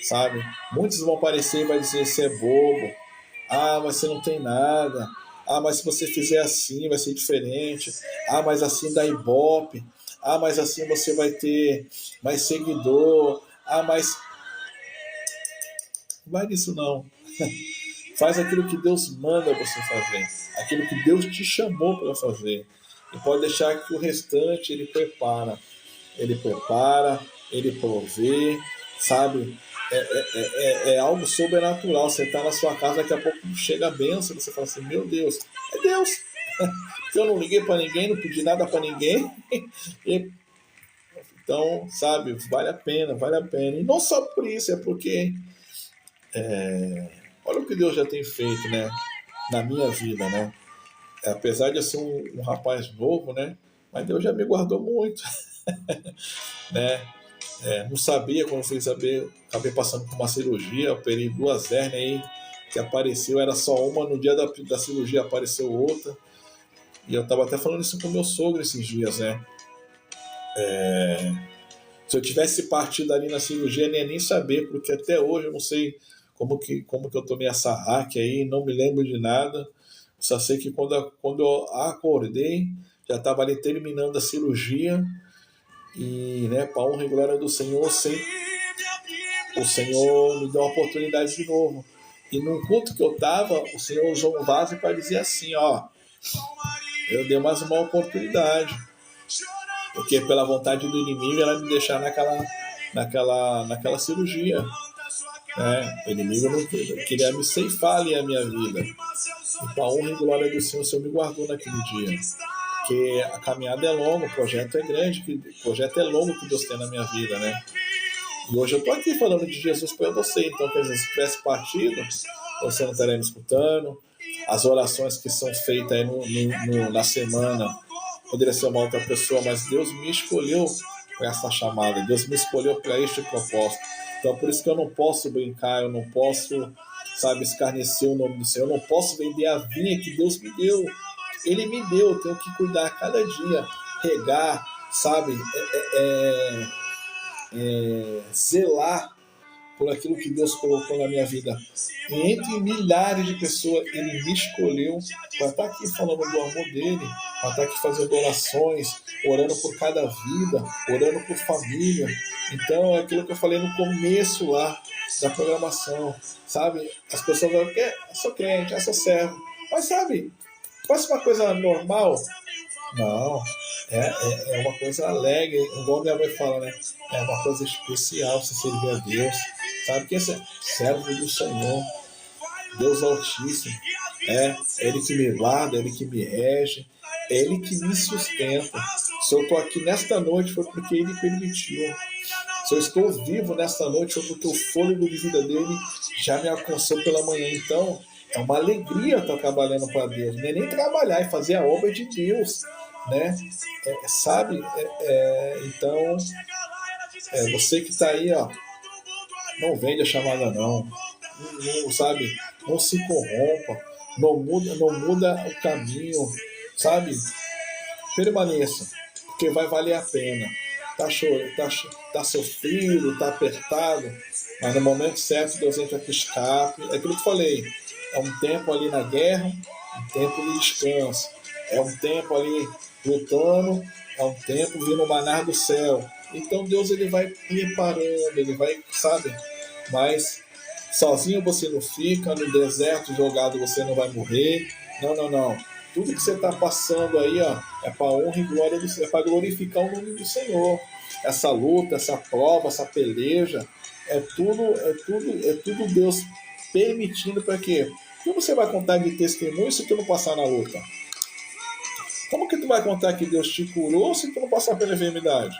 sabe? Muitos vão aparecer e vai dizer, você é bobo, mas você não tem nada, mas se você fizer assim vai ser diferente, mas assim dá ibope, mas assim você vai ter mais seguidor, mas vai nisso não. Faz aquilo que Deus manda você fazer, aquilo que Deus te chamou para fazer, e pode deixar que o restante Ele prepara, Ele provê, sabe? É algo sobrenatural. Você está na sua casa, daqui a pouco chega a bênção, você fala assim, meu Deus, é Deus. Porque eu não liguei para ninguém, não pedi nada para ninguém. Então, sabe, vale a pena. E não só por isso, é porque olha o que Deus já tem feito, né, na minha vida, né? Apesar de eu ser um rapaz novo, né, mas Deus já me guardou muito. Né? Não sabia, quando fui saber, acabei passando por uma cirurgia, operei 2 hérnias aí, que apareceu, era só uma, no dia da cirurgia apareceu outra, e eu estava até falando isso com meu sogro esses dias, né? Se eu tivesse partido ali na cirurgia, eu nem saber, porque até hoje eu não sei como que eu tomei essa hack aí, não me lembro de nada, só sei que quando eu acordei, já estava ali terminando a cirurgia, e, né, para honra e glória do Senhor, o Senhor me deu uma oportunidade de novo. E no culto que eu estava, o Senhor usou um vaso para dizer assim, eu dei mais uma oportunidade, porque pela vontade do inimigo era me deixar naquela cirurgia, né? O inimigo não queria me ceifar ali a minha vida, e para honra e glória do Senhor, o Senhor me guardou naquele dia. Porque a caminhada é longa, o projeto é grande, o projeto é longo que Deus tem na minha vida, né? E hoje eu estou aqui falando de Jesus para você, então, quer dizer, se tivesse partido, você não estaria me escutando. As orações que são feitas aí na semana, poderia ser uma outra pessoa, mas Deus me escolheu para essa chamada, Deus me escolheu para este propósito. Então, por isso que eu não posso brincar, eu não posso, sabe, escarnecer o nome do Senhor, eu não posso vender a vinha que Deus me deu. Ele me deu, eu tenho que cuidar a cada dia, regar, sabe, zelar por aquilo que Deus colocou na minha vida. E entre milhares de pessoas, Ele me escolheu para estar aqui falando do amor dEle, para estar aqui fazendo orações, orando por cada vida, orando por família. Então, é aquilo que eu falei no começo lá da programação, sabe? As pessoas falam, sou crente, sou servo, mas sabe, parece uma coisa normal? Não, é uma coisa alegre, igual minha mãe fala, né? É uma coisa especial você servir a Deus, sabe? Que esse é servo do Senhor, Deus Altíssimo, Ele que me guarda, Ele que me rege, é Ele que me sustenta. Se eu estou aqui nesta noite foi porque Ele permitiu. Se eu estou vivo nesta noite foi porque o fôlego de vida dEle já me alcançou pela manhã. Então, é uma alegria estar trabalhando para Deus, não é nem trabalhar, é fazer a obra de Deus, né? Sabe? Então, você que está aí, não vende a chamada não, sabe? Não se corrompa, não muda o caminho, sabe? Permaneça, porque vai valer a pena. Tá sofrido, tá apertado, mas no momento certo Deus entra para o escape. É aquilo que eu falei. É um tempo ali na guerra, um tempo de descanso. É um tempo ali lutando, é um tempo vindo o maná do céu. Então Deus ele vai preparando, ele vai, sabe? Mas sozinho você não fica, no deserto jogado você não vai morrer. Não, não, não. Tudo que você está passando aí, ó, é para honra e glória do Senhor, é para glorificar o nome do Senhor. Essa luta, essa prova, essa peleja, é tudo Deus permitindo para quê? Como você vai contar de testemunho se tu não passar na luta? Como que tu vai contar que Deus te curou se tu não passar pela enfermidade?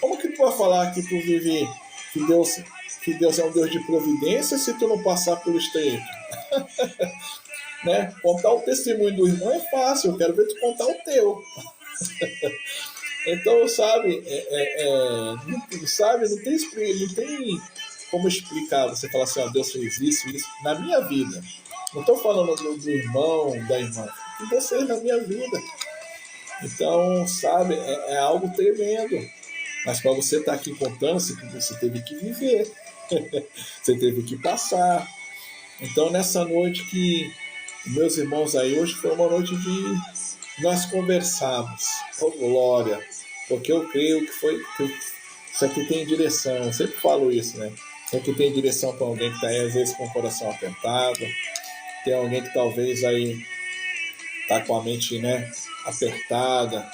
Como que tu vai falar que tu vive, que Deus é um Deus de providência se tu não passar pelo estreito? Né? Contar o testemunho do irmão é fácil, eu quero ver tu contar o teu. Então, sabe, não tem como explicar. Você falar assim, ó, Deus fez isso, isso, na minha vida. Não estou falando do irmão, da irmã, de vocês na minha vida. Então, sabe, é algo tremendo. Mas para você estar aqui contando, você teve que viver. Você teve que passar. Então, nessa noite que meus irmãos aí, hoje foi uma noite de nós conversarmos. Oh, glória. Porque eu creio que isso aqui tem direção. Eu sempre falo isso, né? Isso aqui tem direção para alguém que está aí, às vezes, com o coração apertado. Tem alguém que talvez aí está com a mente, né, apertada.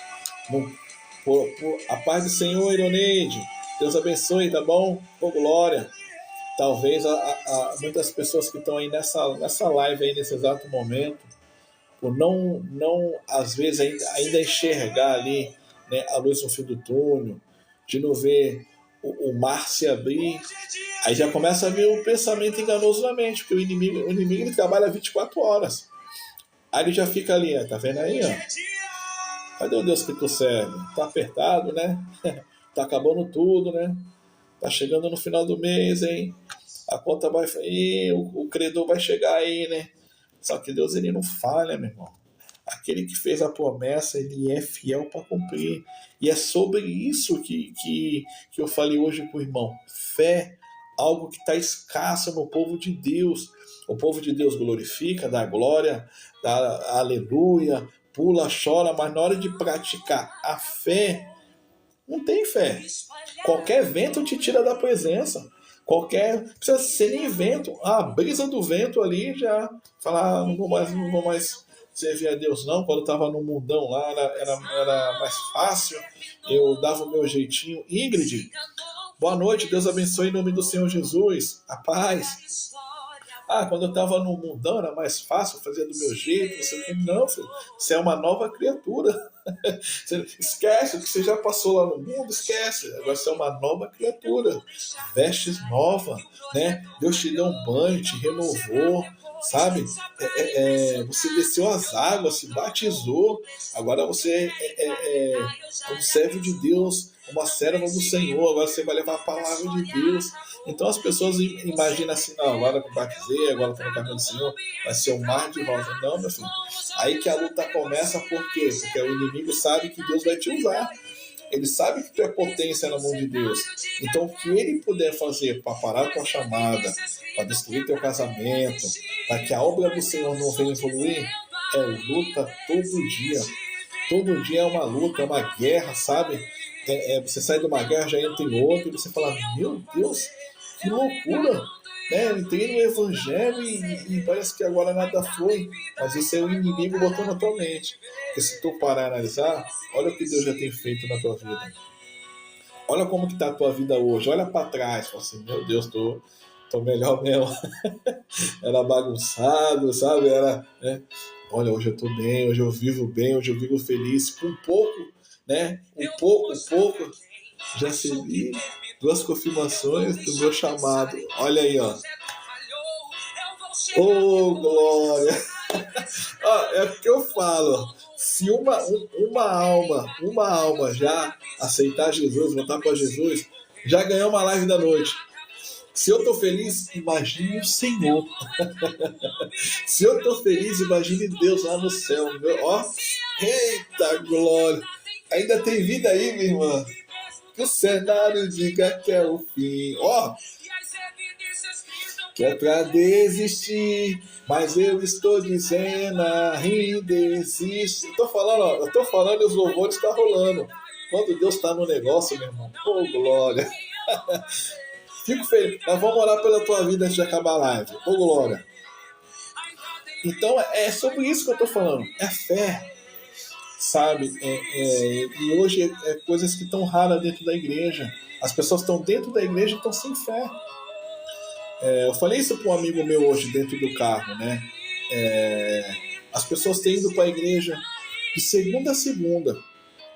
A paz do Senhor, Ironeide. Deus abençoe, tá bom? Oh, glória. Talvez muitas pessoas que estão aí nessa live aí, nesse exato momento, por não às vezes ainda enxergar ali, né, a luz no fim do túnel, de não ver o mar se abrir, aí já começa a vir um pensamento enganoso na mente, porque o inimigo ele trabalha 24 horas. Aí ele já fica ali, tá vendo aí, ó? Cadê o Deus que tu serve? Tá apertado, né? Tá acabando tudo, né? Tá chegando no final do mês, hein? A conta vai... o credor vai chegar aí, né? Só que Deus, ele não falha, meu irmão. Aquele que fez a promessa, ele é fiel para cumprir. E é sobre isso que eu falei hoje pro irmão. Fé, algo que está escasso no povo de Deus. O povo de Deus glorifica, dá glória, dá aleluia, pula, chora, mas na hora de praticar a fé, não tem fé. Qualquer vento te tira da presença. Precisa ser nem vento. A brisa do vento ali já falar, não vou mais servir a Deus não. Quando eu estava no mundão lá, era mais fácil. Eu dava o meu jeitinho. Ingrid, boa noite, Deus abençoe em nome do Senhor Jesus. A paz. Quando eu estava no mundão era mais fácil, fazer do meu jeito. Não, filho, você é uma nova criatura. Você esquece o que você já passou lá no mundo, esquece. Agora você é uma nova criatura. Vestes nova, né? Deus te deu um banho, te renovou, sabe? Você desceu as águas, se batizou. Agora você é um servo de Deus, uma serva do Senhor. Agora você vai levar a palavra de Deus. Então as pessoas imaginam assim, não, agora eu me batizei, agora estou no caminho do Senhor, vai ser um mar de rosa. Não, meu filho. Aí que a luta começa, por quê? Porque o inimigo sabe que Deus vai te usar. Ele sabe que tu é potência na mão de Deus. Então o que ele puder fazer para parar com a chamada, para destruir teu casamento, para que a obra do Senhor não venha evoluir, é luta todo dia. Todo dia é uma luta, é uma guerra, sabe? Você sai de uma guerra, já entra em outra, e você fala, meu Deus, que loucura! Né? Eu entrei no Evangelho e parece que agora nada foi. Mas isso é o inimigo botando na tua mente. Porque se tu parar e analisar, olha o que Deus já tem feito na tua vida. Olha como que tá a tua vida hoje. Olha para trás. Fala assim, meu Deus, tô melhor mesmo. Era bagunçado, sabe? Olha, hoje eu tô bem, hoje eu vivo feliz. Com pouco, né? Um pouco, já recebi 2 confirmações do meu chamado. Olha aí, ó. Oh, glória! É o que eu falo. Se uma alma já aceitar Jesus, voltar para Jesus, já ganhou uma live da noite. Se eu tô feliz, imagine o Senhor. Se eu tô feliz, imagine Deus lá no céu. Eita glória! Ainda tem vida aí, minha irmã. Que o cenário diga que é o fim. Que é pra desistir, mas eu estou dizendo, ainda existe. Eu tô falando e os louvores estão rolando. Quando Deus está no negócio, meu irmão, oh glória. Fico feliz, mas vamos orar pela tua vida antes de acabar a live, oh glória. Então é sobre isso que eu estou falando, é fé, sabe? E hoje é coisas que estão raras dentro da igreja. As pessoas estão dentro da igreja e estão sem fé. Eu falei isso para um amigo meu hoje dentro do carro, né? As pessoas têm ido para a igreja de segunda a segunda.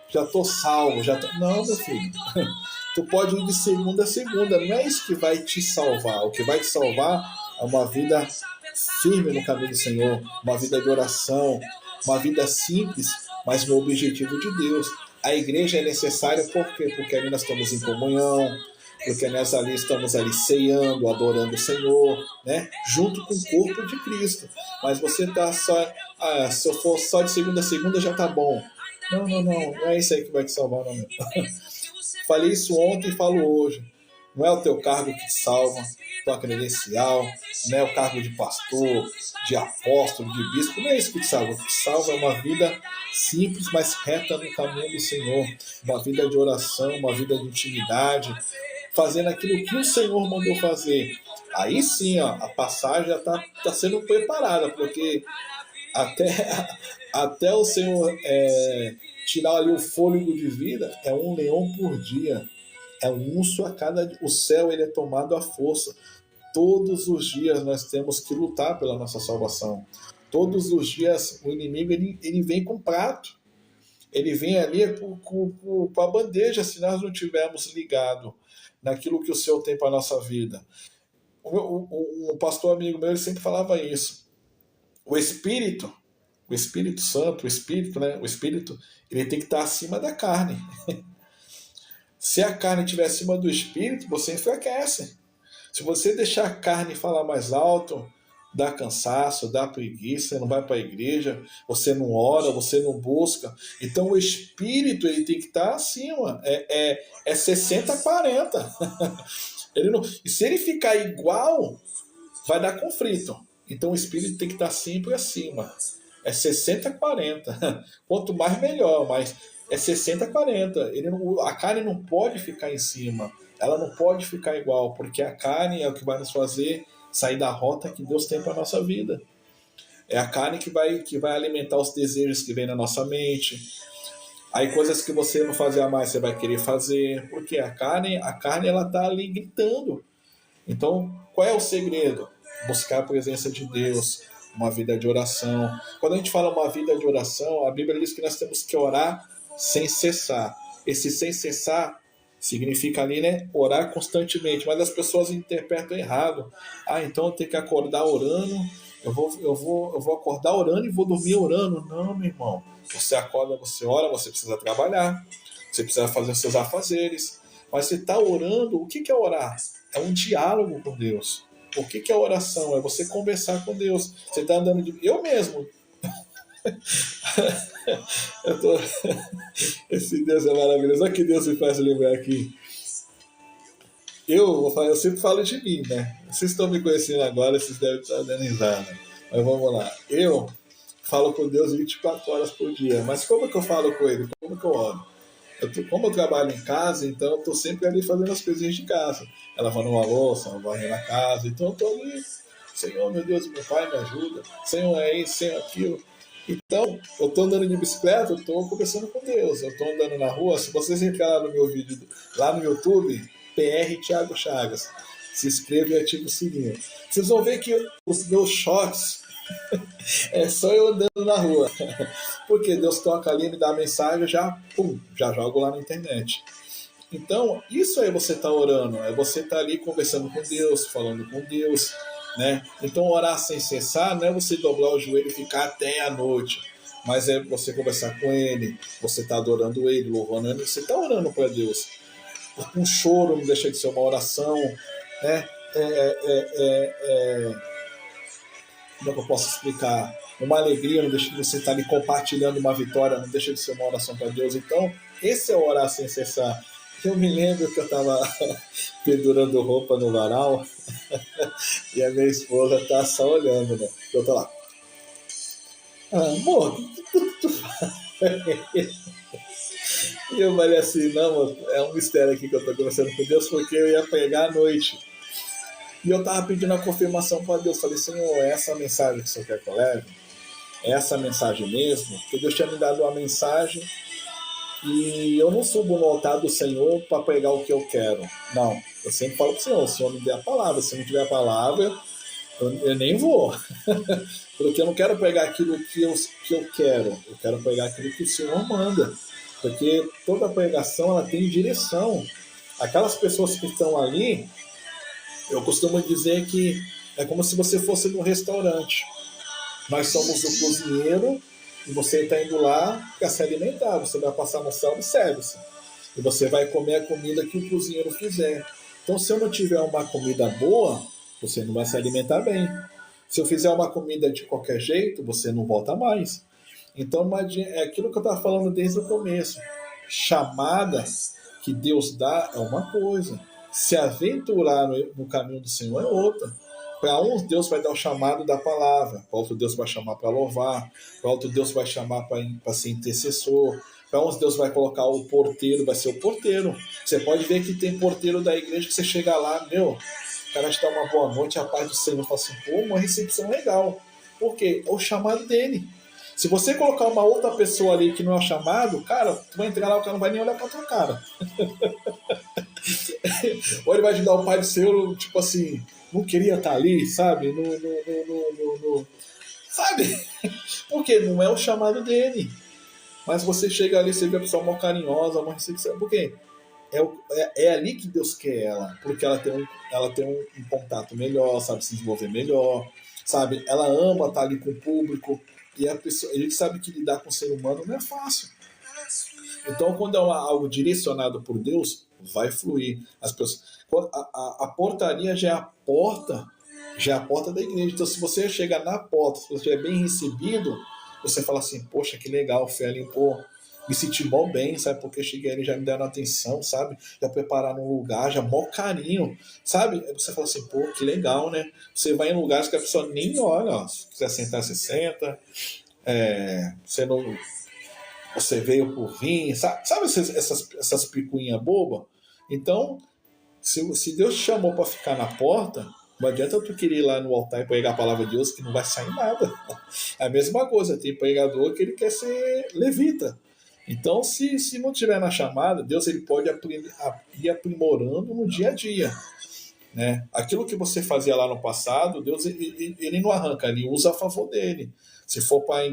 Já estou salvo, já tô... Não, meu filho. Tu pode ir de segunda a segunda. Não é isso que vai te salvar. O que vai te salvar é uma vida firme no caminho do Senhor, uma vida de oração, uma vida simples, mas no objetivo de Deus. A igreja é necessária por quê? Porque ali nós estamos em comunhão, porque nós ali estamos ali ceando, adorando o Senhor, né? Junto com o corpo de Cristo. Mas você está só, se eu for só de segunda a segunda já está bom. Não é isso aí que vai te salvar, não. Falei isso ontem e falo hoje. Não é o teu cargo que te salva, tua credencial, não é o cargo de pastor, de apóstolo, de bispo, não é isso que te salva. O que te salva é uma vida simples, mas reta no caminho do Senhor, uma vida de oração, uma vida de intimidade, fazendo aquilo que o Senhor mandou fazer. Aí sim, ó, a passagem já está sendo preparada, porque até o Senhor tirar ali o fôlego de vida, é um leão por dia. É um urso a cada dia. O céu ele é tomado à força. Todos os dias nós temos que lutar pela nossa salvação. Todos os dias o inimigo ele vem com prato. Ele vem ali com a bandeja se nós não tivermos ligado naquilo que o Senhor tem para a nossa vida. Um pastor amigo meu ele sempre falava isso. O Espírito Santo, o Espírito, né? O Espírito ele tem que estar acima da carne. Se a carne estiver acima do Espírito, você enfraquece. Se você deixar a carne falar mais alto, dá cansaço, dá preguiça, você não vai para a igreja, você não ora, você não busca. Então o Espírito ele tem que estar acima. É 60-40. E se ele ficar igual, vai dar conflito. Então o Espírito tem que estar sempre acima. É 60-40. Quanto mais, melhor, mas é 60-40. A carne não pode ficar em cima. Ela não pode ficar igual, porque a carne é o que vai nos fazer sair da rota que Deus tem para a nossa vida. É a carne que vai alimentar os desejos que vem na nossa mente. Aí coisas que você não fazia mais, você vai querer fazer. Porque a carne ela está ali gritando. Então, qual é o segredo? Buscar a presença de Deus, uma vida de oração. Quando a gente fala uma vida de oração, a Bíblia diz que nós temos que orar sem cessar. Esse sem cessar significa ali, né, orar constantemente, mas as pessoas interpretam errado. Então eu tenho que acordar orando, eu vou acordar orando e vou dormir orando. Não, meu irmão. Você acorda, você ora, você precisa trabalhar, você precisa fazer os seus afazeres. Mas você está orando, o que é orar? É um diálogo com Deus. O que é oração? É você conversar com Deus. Você está andando de... Eu mesmo. Esse Deus é maravilhoso. Olha que Deus me faz lembrar aqui. Eu sempre falo de mim, né? Vocês estão me conhecendo agora, vocês devem estar dando risada. Mas vamos lá. Eu falo com Deus 24 horas por dia. Mas como que eu falo com Ele? Como que eu oro? Como eu trabalho em casa, então eu estou sempre ali fazendo as coisinhas de casa. Ela lavando uma louça, varrendo a casa. Então eu estou ali, Senhor, meu Deus, meu Pai, me ajuda. Senhor, é isso, Senhor, aquilo. Então, eu estou andando de bicicleta, eu estou conversando com Deus. Eu estou andando na rua. Se vocês entrarem no meu vídeo lá no YouTube, PR Thiago Chagas, se inscreva e ative o sininho. Vocês vão ver que os meus shorts é só eu andando na rua. Porque Deus toca ali, me dá a mensagem, já jogo lá na internet. Então, isso aí você está orando, é você estar ali conversando com Deus, falando com Deus, né? Então, orar sem cessar não é você dobrar o joelho e ficar até a noite, mas é você conversar com Ele, você está adorando Ele, louvando Ele, você está orando para Deus. Um choro não deixa de ser uma oração, né? Como é que eu posso explicar? Uma alegria não deixa de você estar ali compartilhando uma vitória, não deixa de ser uma oração para Deus. Então, esse é o orar sem cessar. Eu me lembro que eu estava pendurando roupa no varal e a minha esposa tá só olhando, né? Eu tô lá. Amor, o que tu faz? E eu falei assim, não, é um mistério aqui que eu estou conversando com Deus, porque eu ia pregar à noite. E eu estava pedindo a confirmação para Deus. Falei, Senhor, é essa a mensagem que o Senhor quer que eu leve? É essa a mensagem mesmo? Porque Deus tinha me dado uma mensagem e eu não subo no altar do Senhor para pregar o que eu quero. Não, eu sempre falo para o Senhor me dê a palavra. Se não tiver a palavra, eu nem vou. Porque eu não quero pregar aquilo que eu quero. Eu quero pregar aquilo que o Senhor manda. Porque toda pregação ela tem direção. Aquelas pessoas que estão ali, eu costumo dizer que é como se você fosse num restaurante. Nós somos o cozinheiro e você está indo lá para se alimentar. Você vai passar no self-service e você vai comer a comida que o cozinheiro fizer. Então, se eu não tiver uma comida boa, você não vai se alimentar bem. Se eu fizer uma comida de qualquer jeito, você não volta mais. Então, é aquilo que eu estava falando desde o começo. Chamada que Deus dá é uma coisa. Se aventurar no caminho do Senhor é outra. Para uns, Deus vai dar o chamado da palavra. Para outro, Deus vai chamar para louvar. Para outro, Deus vai chamar para ser intercessor. Para uns, Deus vai colocar o porteiro, vai ser o porteiro. Você pode ver que tem porteiro da igreja que você chega lá, o cara te dá uma boa noite, a paz do Senhor. Fala assim, pô, uma recepção legal. Por quê? É o chamado dele. Se você colocar uma outra pessoa ali que não é o chamado, cara, tu vai entrar lá, o cara não vai nem olhar pra tua cara. Ou ele vai te dar o pai do Senhor, tipo assim, não queria estar ali, sabe? Sabe? Porque não é o chamado dele. Mas você chega ali, você vê a pessoa mó carinhosa, mó recepção. Por quê? É ali que Deus quer ela. Porque ela tem um contato melhor, sabe se desenvolver melhor, sabe? Ela ama estar ali com o público. E a gente sabe que lidar com o ser humano não é fácil. Então, quando é algo direcionado por Deus, vai fluir. As pessoas, a portaria já é a porta da igreja. Então, se você chegar na porta, se você é bem recebido, você fala assim, poxa, que legal, o Fé limpou, me senti mó bem, sabe? Porque cheguei ali, já me deram atenção, sabe? Já prepararam um lugar, já mó carinho, sabe? Aí você fala assim, pô, que legal, né? Você vai em lugares que a pessoa nem olha, ó. Se quiser sentar, você senta. Você veio por vir, sabe essas picuinhas bobas? Então, se Deus te chamou para ficar na porta, não adianta tu querer ir lá no altar e pregar a palavra de Deus que não vai sair nada. É a mesma coisa, tem pregador que ele quer ser levita. Então, se não tiver na chamada, Deus ele pode ir aprimorando no dia a dia. Né? Aquilo que você fazia lá no passado, Deus ele não arranca, ele usa a favor dele. Se for para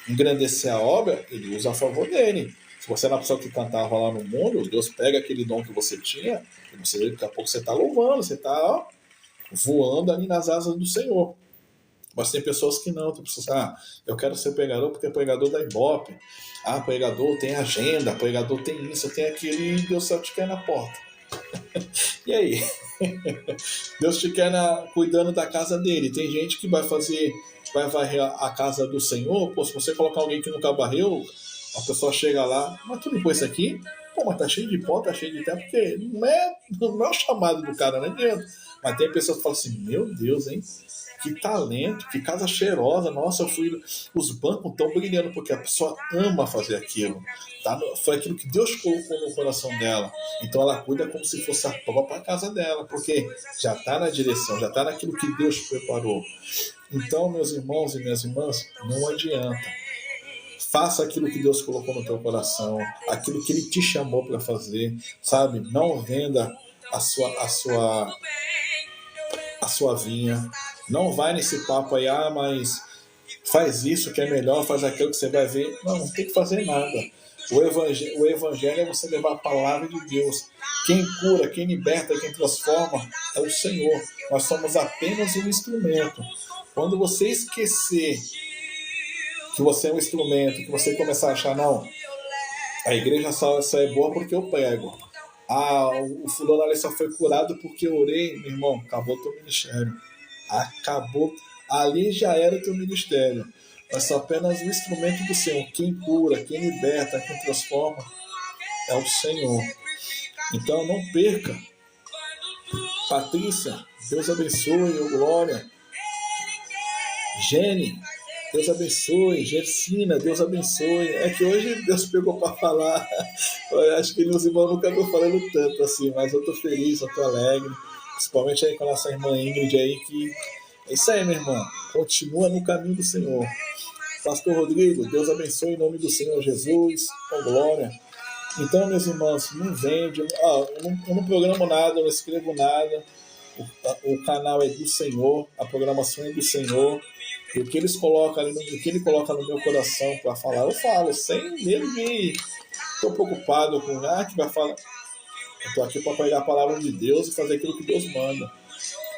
engrandecer a obra, ele usa a favor dele. Se você era uma pessoa que cantava lá no mundo, Deus pega aquele dom que você tinha e daqui a pouco você está louvando, você está voando ali nas asas do Senhor. Mas tem pessoas que não, tem pessoas que, eu quero ser pregador porque é pregador da Ibope. Pregador tem agenda, pregador tem isso, tem aquilo, e Deus só te quer na porta. E aí? Deus te quer cuidando da casa dele. Tem gente que vai varrer a casa do Senhor. Pô, se você colocar alguém que nunca varreu, a pessoa chega lá, mas tu limpou isso aqui? Pô, mas tá cheio de pó, tá cheio de terra, porque não é o chamado do cara, não adianta. Mas tem pessoas que falam assim, meu Deus, hein? Que talento, que casa cheirosa. Nossa, os bancos estão brilhando, porque a pessoa ama fazer aquilo. Foi aquilo que Deus colocou no coração dela. Então ela cuida como se fosse a própria casa dela, porque já está na direção, já está naquilo que Deus preparou. Então, meus irmãos e minhas irmãs, não adianta. Faça aquilo que Deus colocou no teu coração, aquilo que Ele te chamou para fazer, sabe? Não venda a sua vinha. Não vai nesse papo aí, mas faz isso que é melhor, faz aquilo que você vai ver. Não tem que fazer nada. O evangelho é você levar a palavra de Deus. Quem cura, quem liberta, quem transforma é o Senhor. Nós somos apenas um instrumento. Quando você esquecer que você é um instrumento, que você começar a achar, não, a igreja só é boa porque eu prego. O fulano ali só foi curado porque eu orei. Meu irmão, acabou o teu ministério. Acabou. Ali já era o teu ministério. Mas só apenas o instrumento do Senhor. Quem cura, quem liberta, quem transforma é o Senhor. Então não perca. Patrícia, Deus abençoe, glória. Gene, Deus abençoe, Gersina, Deus abençoe. É que hoje Deus pegou para falar. Eu acho que meus irmãos nunca estão falando tanto assim, mas eu tô feliz, eu tô alegre. Principalmente aí com a nossa irmã Ingrid aí, que é isso aí, minha irmã. Continua no caminho do Senhor. Pastor Rodrigo, Deus abençoe em nome do Senhor Jesus, com glória. Então, meus irmãos, não vende, eu não programo nada, eu não escrevo nada. O canal é do Senhor, a programação é do Senhor. E o que eles colocam ali, o que ele coloca no meu coração para falar, eu falo, sem medo de. Estou preocupado com que vai falar. Eu estou aqui para pegar a palavra de Deus e fazer aquilo que Deus manda.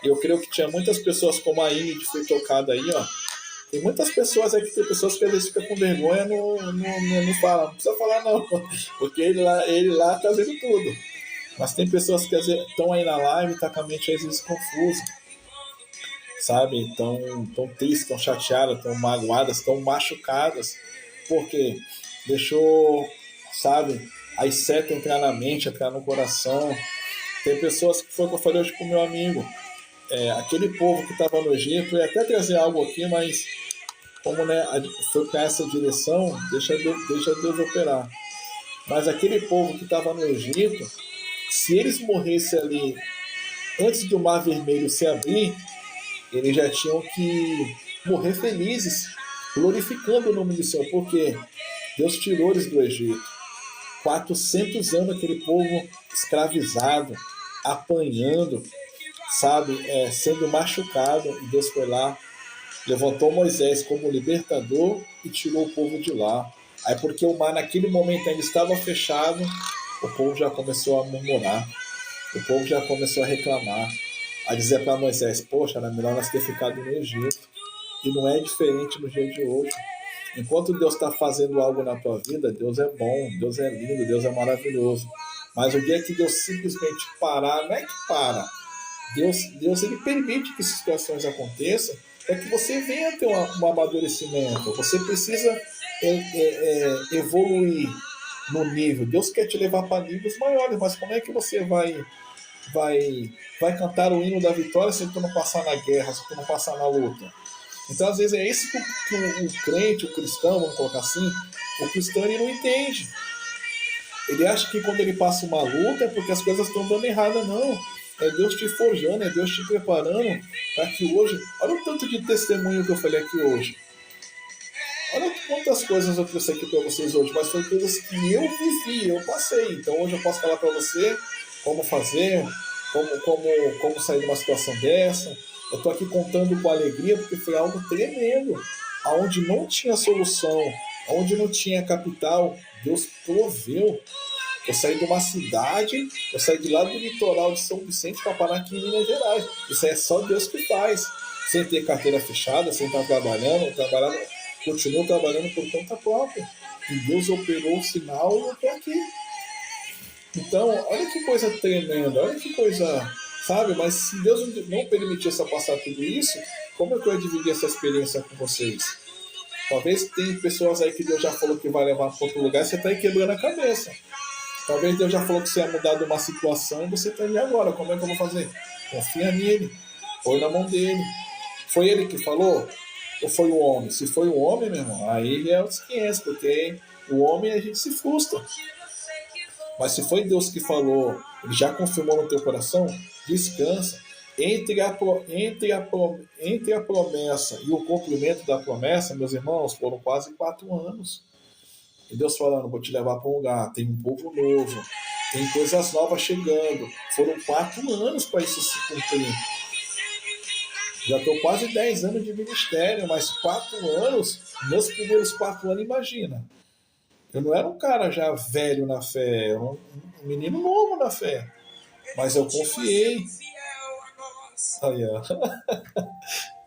E eu creio que tinha muitas pessoas como a Ingrid que foi tocada aí, ó. Tem muitas pessoas aí que tem pessoas que às vezes ficam com vergonha, não falam, não precisa falar não, porque ele lá tá vendo tudo. Mas tem pessoas que às vezes estão aí na live e tá com a mente às vezes confusa, sabe? Tão tristes, tão chateadas, tão magoadas, tão machucadas, porque deixou, sabe, as setas entrar na mente, entrar no coração. Tem pessoas que foi o que eu falei hoje com o meu amigo, aquele povo que estava no Egito, eu ia até trazer algo aqui, mas como né, foi para essa direção, deixa Deus operar. Mas aquele povo que estava no Egito, se eles morressem ali antes do Mar Vermelho se abrir, eles já tinham que morrer felizes, glorificando o nome do Senhor, porque Deus tirou eles do Egito. 400 anos aquele povo escravizado, apanhando, sabe, sendo machucado, e Deus foi lá, levantou Moisés como libertador e tirou o povo de lá. Aí porque o mar naquele momento ainda estava fechado, o povo já começou a murmurar, o povo já começou a reclamar, a dizer para Moisés, poxa, era melhor nós ter ficado no Egito. E não é diferente no dia de hoje. Enquanto Deus está fazendo algo na tua vida, Deus é bom, Deus é lindo, Deus é maravilhoso. Mas o dia que Deus simplesmente parar, não é que para. Deus ele permite que situações aconteçam para que você venha ter um amadurecimento. Você precisa evoluir no nível. Deus quer te levar para níveis maiores, mas como é que você vai cantar o hino da vitória se tu não passar na guerra, se tu não passar na luta? Então, às vezes, é isso que o crente, o cristão, vamos colocar assim, o cristão ele não entende. Ele acha que quando ele passa uma luta é porque as coisas estão dando errada, não. É Deus te forjando, é Deus te preparando para que hoje... Olha o tanto de testemunho que eu falei aqui hoje. Olha quantas coisas eu trouxe aqui para vocês hoje, mas foi coisas que eu vivi, eu passei. Então hoje eu posso falar para você como fazer, como sair de uma situação dessa. Eu estou aqui contando com alegria porque foi algo tremendo. Onde não tinha solução, onde não tinha capital, Deus proveu. Eu saí de uma cidade, eu saí de lá do litoral de São Vicente para parar aqui em Minas Gerais. Isso é só Deus que faz. Sem ter carteira fechada, sem estar trabalhando, continuo trabalhando por conta própria. E Deus operou o sinal e eu estou aqui. Então, olha que coisa tremenda, olha que coisa, sabe? Mas se Deus não permitisse eu passar tudo isso, como é que eu ia dividir essa experiência com vocês? Talvez tem pessoas aí que Deus já falou que vai levar para outro lugar e você está aí quebrando a cabeça. Talvez Deus já falou que você ia mudar de uma situação e você está ali agora. Como é que eu vou fazer? Confia nele, põe na mão dele. Foi ele que falou? Ou foi o homem? Se foi o homem, meu irmão, aí é outros 500, porque o homem a gente se frustra. Mas se foi Deus que falou, ele já confirmou no teu coração, descansa. Entre a promessa e o cumprimento da promessa, meus irmãos, foram quase 4 anos. E Deus falando, vou te levar para um lugar, tem um povo novo, tem coisas novas chegando. Foram 4 anos para isso se cumprir. Já estou quase 10 anos de ministério, mas 4 anos, meus primeiros 4 anos, imagina. Eu não era um cara já velho na fé, era um menino novo na fé. Mas eu confiei. Aí, ó.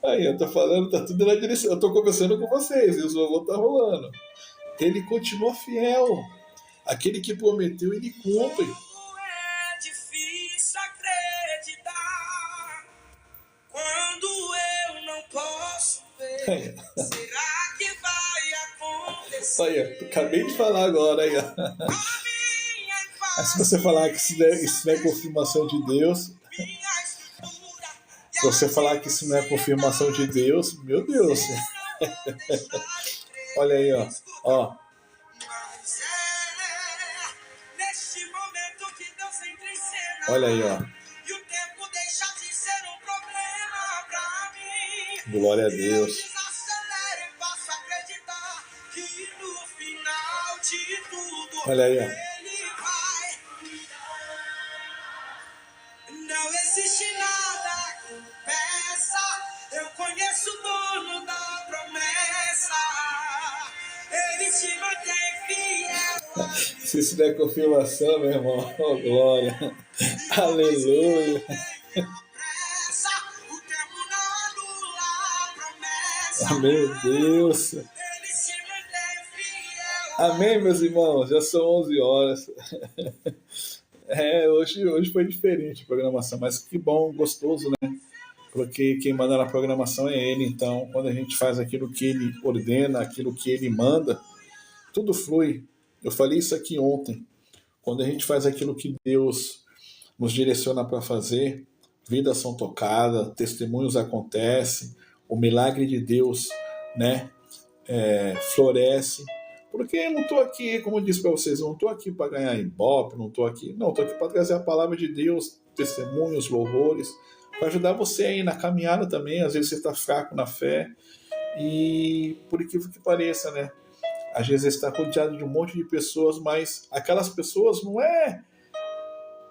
Aí, eu tô falando, tá tudo na direção. Eu tô conversando com vocês, e o vovô tá rolando. Ele continua fiel. Aquele que prometeu, ele cumpre. É difícil acreditar quando eu não posso ver. Aí, Será que vai acontecer? aí, acabei de falar agora. Aí, mas se você falar que isso não é confirmação de Deus, se você falar que isso não é confirmação de Deus, meu Deus, Olha aí, ó. Ó. Olha aí, ó. Glória a Deus. Olha aí, ó. Não existe nada que impeça. Eu conheço o dono da promessa. Ele te mantém fiel. Se isso der confirmação, meu irmão, oh, glória. Aleluia. Meu Deus. Amém, meus irmãos. Já são 11 horas. Hoje foi diferente a programação, mas que bom, gostoso, né? Porque quem manda na programação é Ele. Então, quando a gente faz aquilo que Ele ordena, aquilo que Ele manda, tudo flui. Eu falei isso aqui ontem. Quando a gente faz aquilo que Deus nos direciona para fazer, vidas são tocadas, testemunhos acontecem, o milagre de Deus, né, floresce. Porque eu não estou aqui, como eu disse para vocês, eu não estou aqui para ganhar ibope, não estou aqui para trazer a palavra de Deus, testemunhos, louvores, para ajudar você aí na caminhada também. Às vezes você está fraco na fé e, por incrível que pareça, né, às vezes você está rodeado de um monte de pessoas, mas aquelas pessoas não é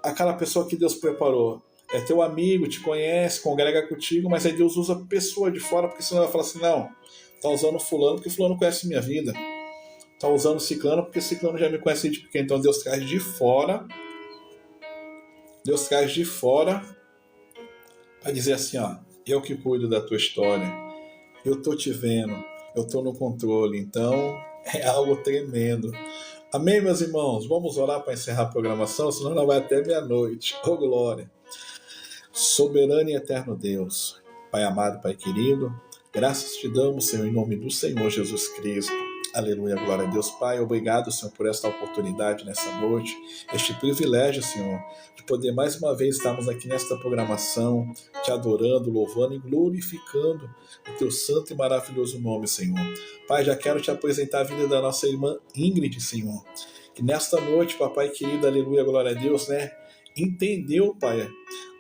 aquela pessoa que Deus preparou. É teu amigo, te conhece, congrega contigo, mas aí Deus usa a pessoa de fora, porque senão ela fala assim, não, tá usando fulano porque fulano conhece minha vida. Tá usando ciclano porque ciclano já me conhece de pequeno. Então Deus traz de fora. Deus traz de fora para dizer assim, ó, eu que cuido da tua história. Eu tô te vendo. Eu tô no controle. Então é algo tremendo. Amém, meus irmãos? Vamos orar para encerrar a programação, senão ela vai até meia-noite. Oh, glória! Soberano e eterno Deus, Pai amado, Pai querido, graças te damos, Senhor, em nome do Senhor Jesus Cristo. Aleluia, glória a Deus. Pai, obrigado, Senhor, por esta oportunidade nessa noite, este privilégio, Senhor, de poder mais uma vez estarmos aqui nesta programação, te adorando, louvando e glorificando o teu santo e maravilhoso nome, Senhor. Pai, já quero te apresentar a vida da nossa irmã Ingrid, Senhor, que nesta noite, papai querido, aleluia, glória a Deus, né, entendeu, Pai,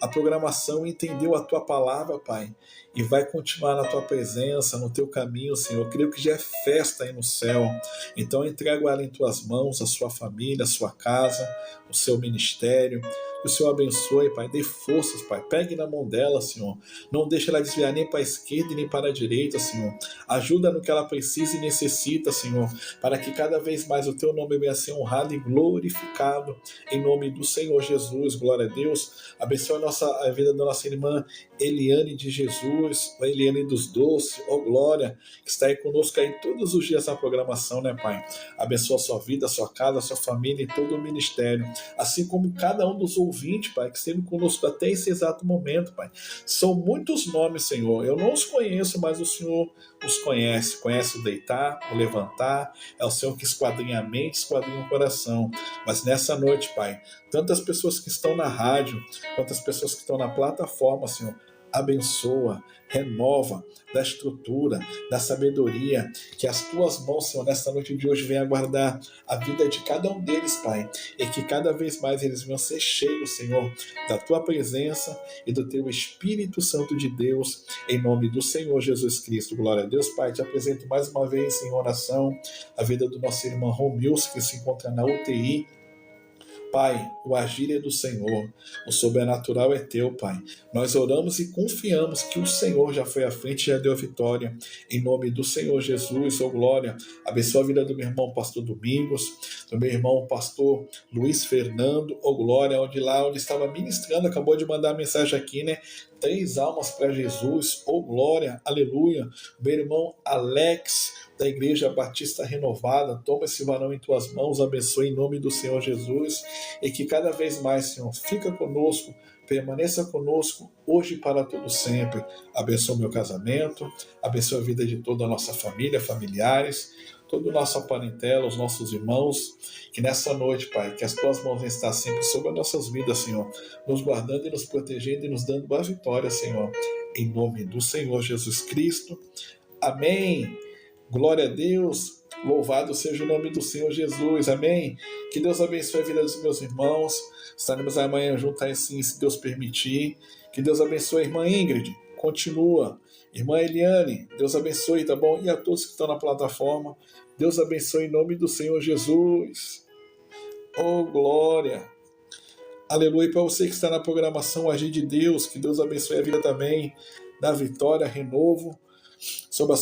a programação, entendeu a tua palavra, Pai, e vai continuar na tua presença, no teu caminho, Senhor. Eu creio que já é festa aí no céu. Então eu entrego ela em tuas mãos, a sua família, a sua casa, o seu ministério. Que o Senhor abençoe, Pai, dê forças, Pai, pegue na mão dela, Senhor, não deixe ela desviar nem para a esquerda e nem para a direita, Senhor, ajuda no que ela precisa e necessita, Senhor, para que cada vez mais o teu nome venha a ser honrado e glorificado, em nome do Senhor Jesus. Glória a Deus. Abençoe a vida da nossa irmã Eliane de Jesus, a Eliane dos Doces, ó glória, que está aí conosco aí todos os dias na programação, né, Pai? Abençoa a sua vida, a sua casa, a sua família e todo o ministério, assim como cada um dos ouvintes, Pai, que esteve conosco até esse exato momento, Pai. São muitos nomes, Senhor, eu não os conheço, mas o Senhor os conhece, conhece o deitar, o levantar, é o Senhor que esquadrinha a mente, esquadrinha o coração. Mas nessa noite, Pai, tantas pessoas que estão na rádio, quantas pessoas que estão na plataforma, Senhor, abençoa, renova, dá estrutura, dá sabedoria, que as tuas mãos, Senhor, nesta noite de hoje venham guardar a vida de cada um deles, Pai, e que cada vez mais eles venham ser cheios, Senhor, da tua presença e do teu Espírito Santo de Deus, em nome do Senhor Jesus Cristo. Glória a Deus, Pai, te apresento mais uma vez em oração a vida do nosso irmão Romilson, que se encontra na UTI. Pai, o agir é do Senhor, o sobrenatural é teu, Pai. Nós oramos e confiamos que o Senhor já foi à frente e já deu a vitória. Em nome do Senhor Jesus, oh glória. Abençoa a vida do meu irmão pastor Domingos, do meu irmão pastor Luiz Fernando, oh glória, onde estava ministrando, acabou de mandar a mensagem aqui, né? 3 almas para Jesus, oh glória, aleluia. Meu irmão Alex, da Igreja Batista Renovada, toma esse varão em tuas mãos, abençoe em nome do Senhor Jesus, e que cada vez mais, Senhor, fica conosco, permaneça conosco, hoje e para todo sempre. Abençoe o meu casamento, abençoe a vida de toda a nossa família, familiares, toda a nossa parentela, os nossos irmãos, que nessa noite, Pai, que as tuas mãos estão sempre sobre as nossas vidas, Senhor, nos guardando e nos protegendo e nos dando a vitória, Senhor, em nome do Senhor Jesus Cristo. Amém. Glória a Deus. Louvado seja o nome do Senhor Jesus. Amém. Que Deus abençoe a vida dos meus irmãos. Estaremos amanhã juntos assim, se Deus permitir. Que Deus abençoe a irmã Ingrid. Continua. Irmã Eliane, Deus abençoe, tá bom? E a todos que estão na plataforma, Deus abençoe em nome do Senhor Jesus. Oh, glória. Aleluia. Para você que está na programação Agir de Deus, que Deus abençoe a vida também da Vitória, renovo sobre a